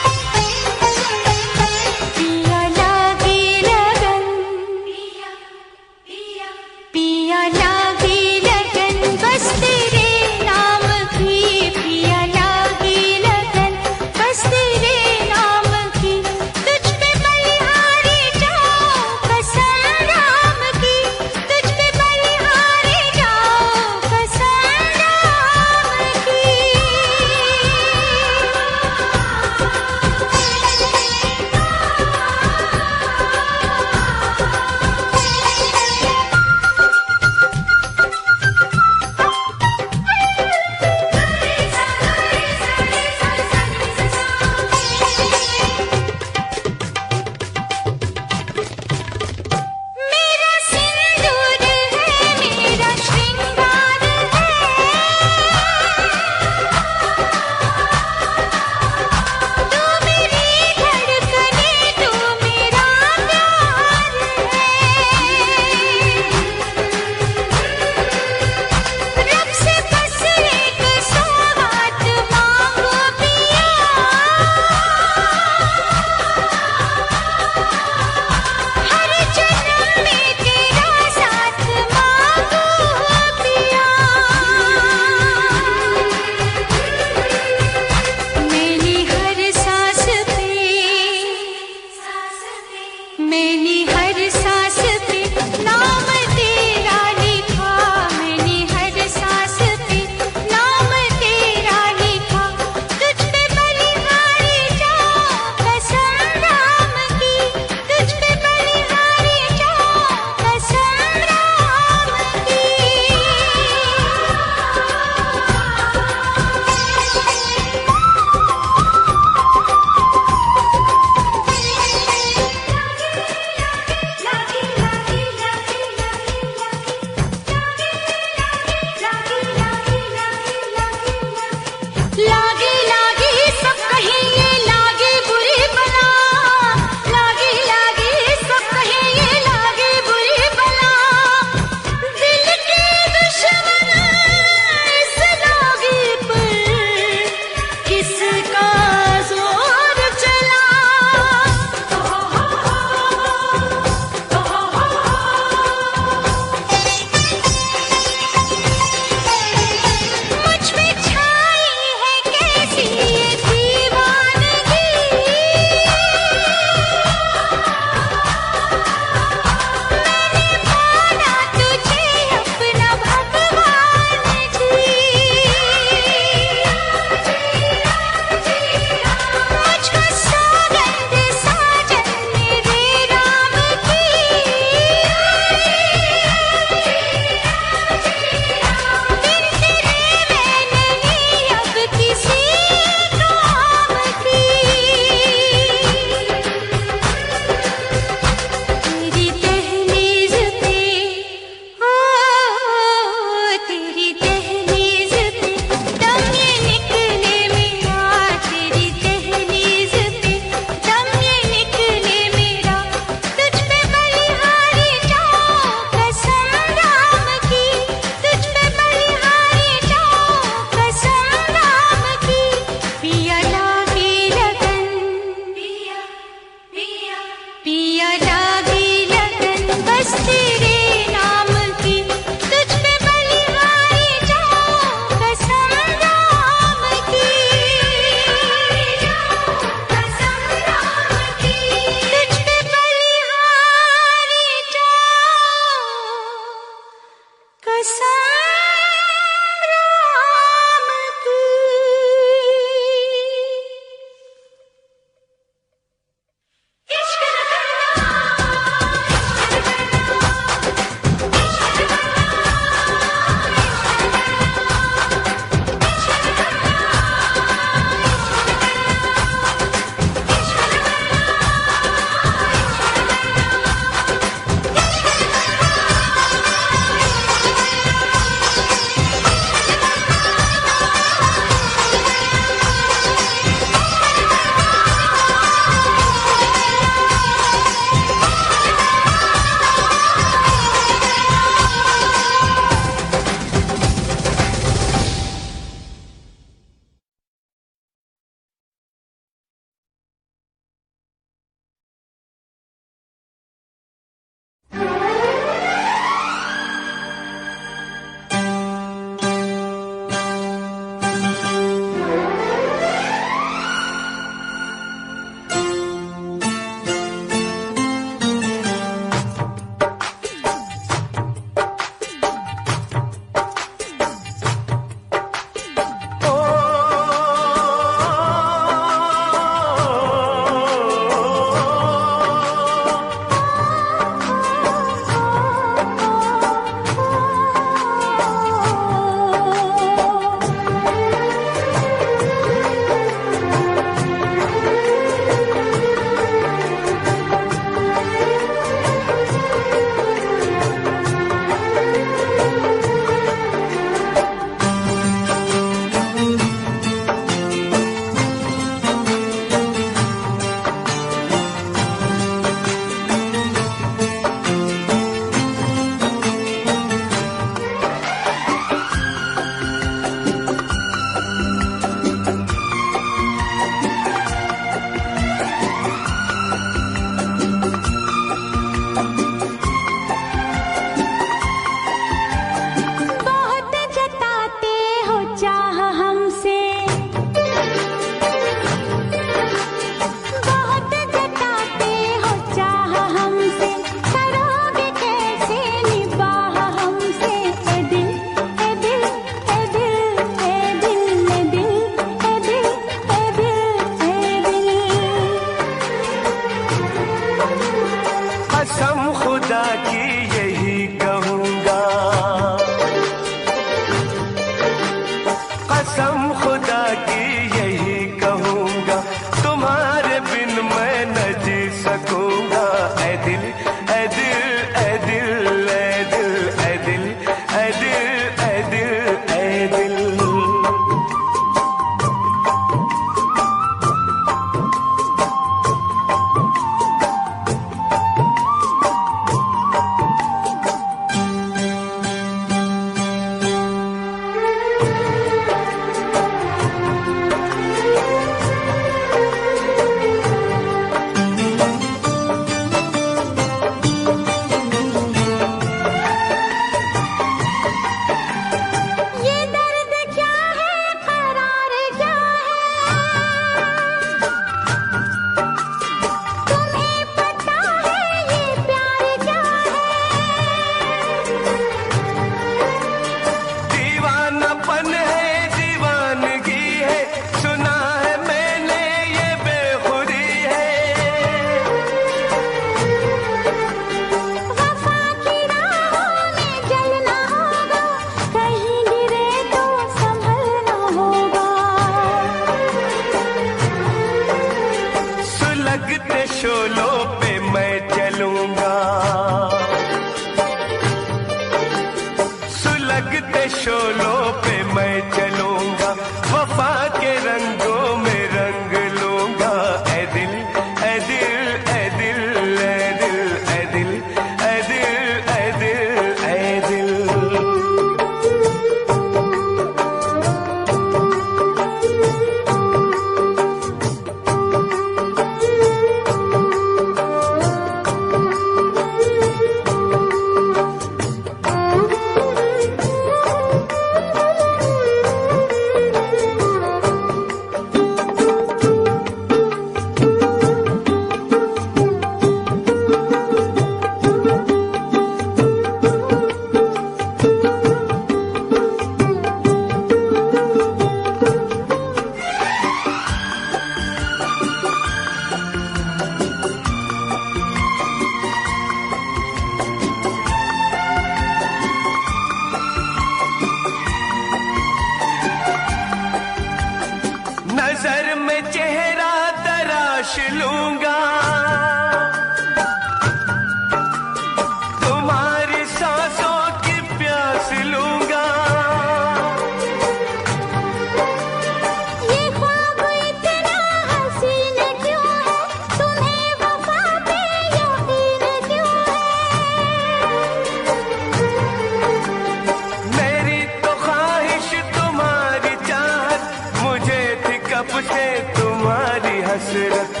हसरत।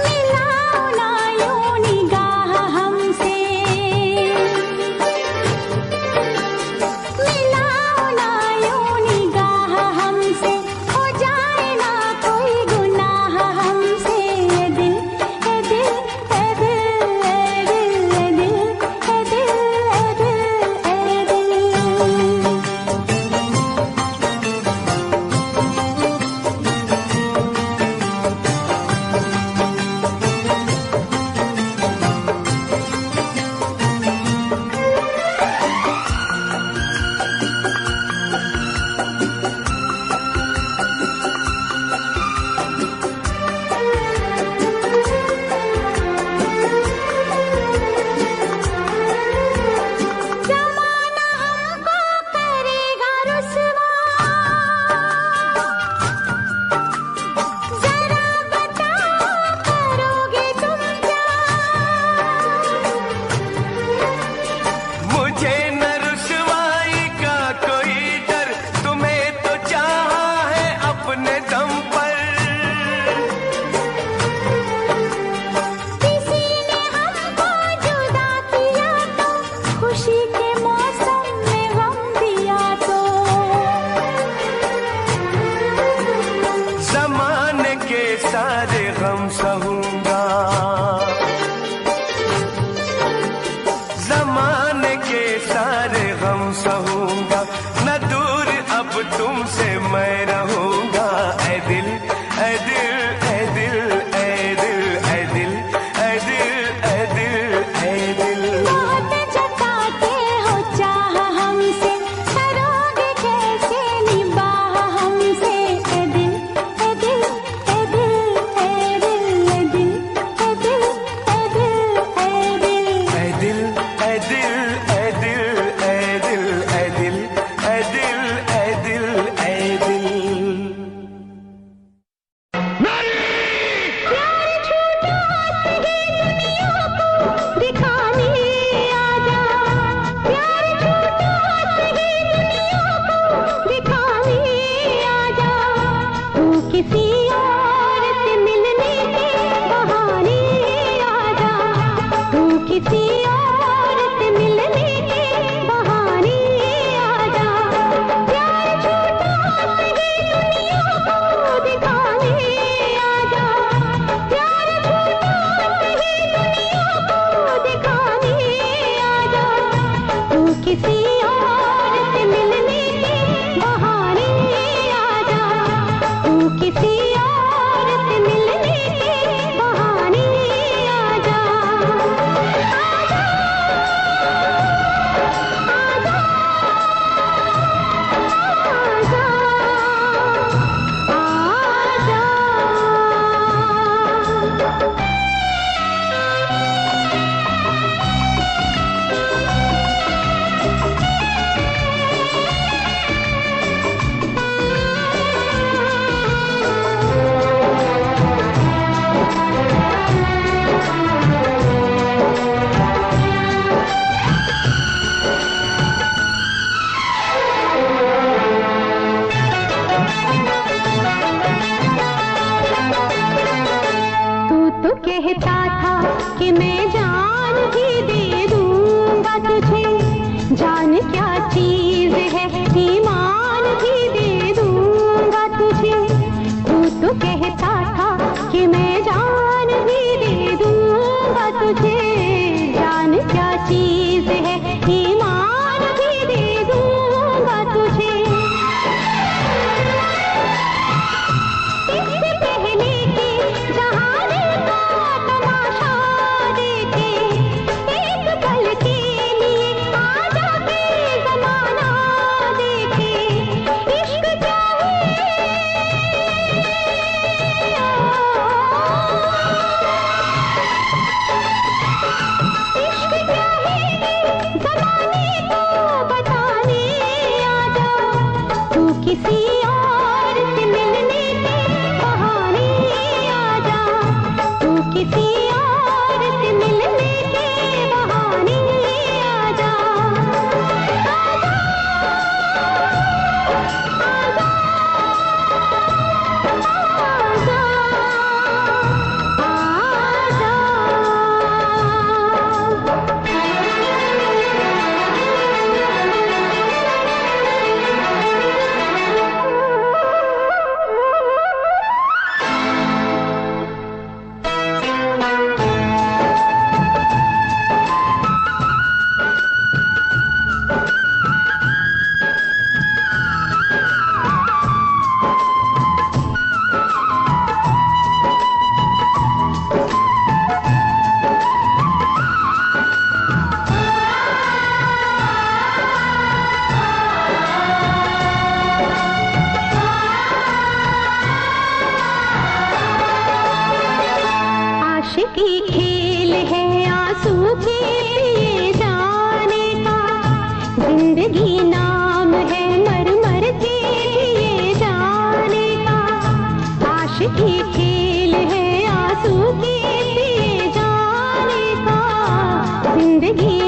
मिलाओ ना यूं निगाह हमसे, मिलाओ ना यूं निगाह हमसे, हो जाए ना कोई गुनाह हमसे। ए दिल ए दिल ए दिल ए दिल ए दिल ए दिल ए दिल ए जमाना हमको करेगा रुसवा, जरा बताओ करोगे तुम क्या? मुझे न रुसवाई का कोई डर, तुम्हें तो चाहा है अपने दम पर। किसी ने हमको जुदा किया तो, खुशी के मौसम में गम दिया तो। ज़माने के सारे गम सहूंगा, ज़माने के सारे गम सहूंगा, न दूर अब तुमसे मैं रहूंगा। ऐ दिल ऐ दिल ऐ दिल ऐ दिल ऐ दिल ऐ दिल ऐ दिल ऐ दिल। बहुत जताते हो चाह हमसे, करोगे कैसे निबाह हमसे? ए दिल ए दिल ए दिल ए दिल ए दिल ए दिल ए दिल ए दिल। ऐ दिल ऐ दिल ऐ दिल ऐ दिल ऐ दिल ऐ दिल ऐ दिल ऐ दिल। प्यार छूटा सही दुनिया को दिखाने आजा, प्यार छूटा सही दुनिया को दिखाने आजा। तू किसी और से मिलने के बहाने आजा, तू किसी और से मिलने के बहाने आजा। प्यार छूटा सही दुनिया को दिखाने आजा, प्यार छूटा सही दुनिया को दिखाने आजा। तू किसी और से मिलने के बहाने आजा, तू किसी और से मिलने के बहाने आजा। तू तो कहता था कि मैं जान भी दे दूंगा तुझे, जान क्या चीज है ईमान भी दे दूंगा तुझे। तू तो कहता था कि मैं जान भी दे दूंगा तुझे, जान क्या चीज है ईमान भी दे दूंगा तुझे। इससे पहले कि जहाने का तमाशा देखे, एक पल के लिए आजा के ज़माना देखे। इश्क चाहिए आंसू के पिए जाने का। जिंदगी नाम है मर मर के पिए जाने का। आशिकी खेल है आंसू के पिए जाने का। जिंदगी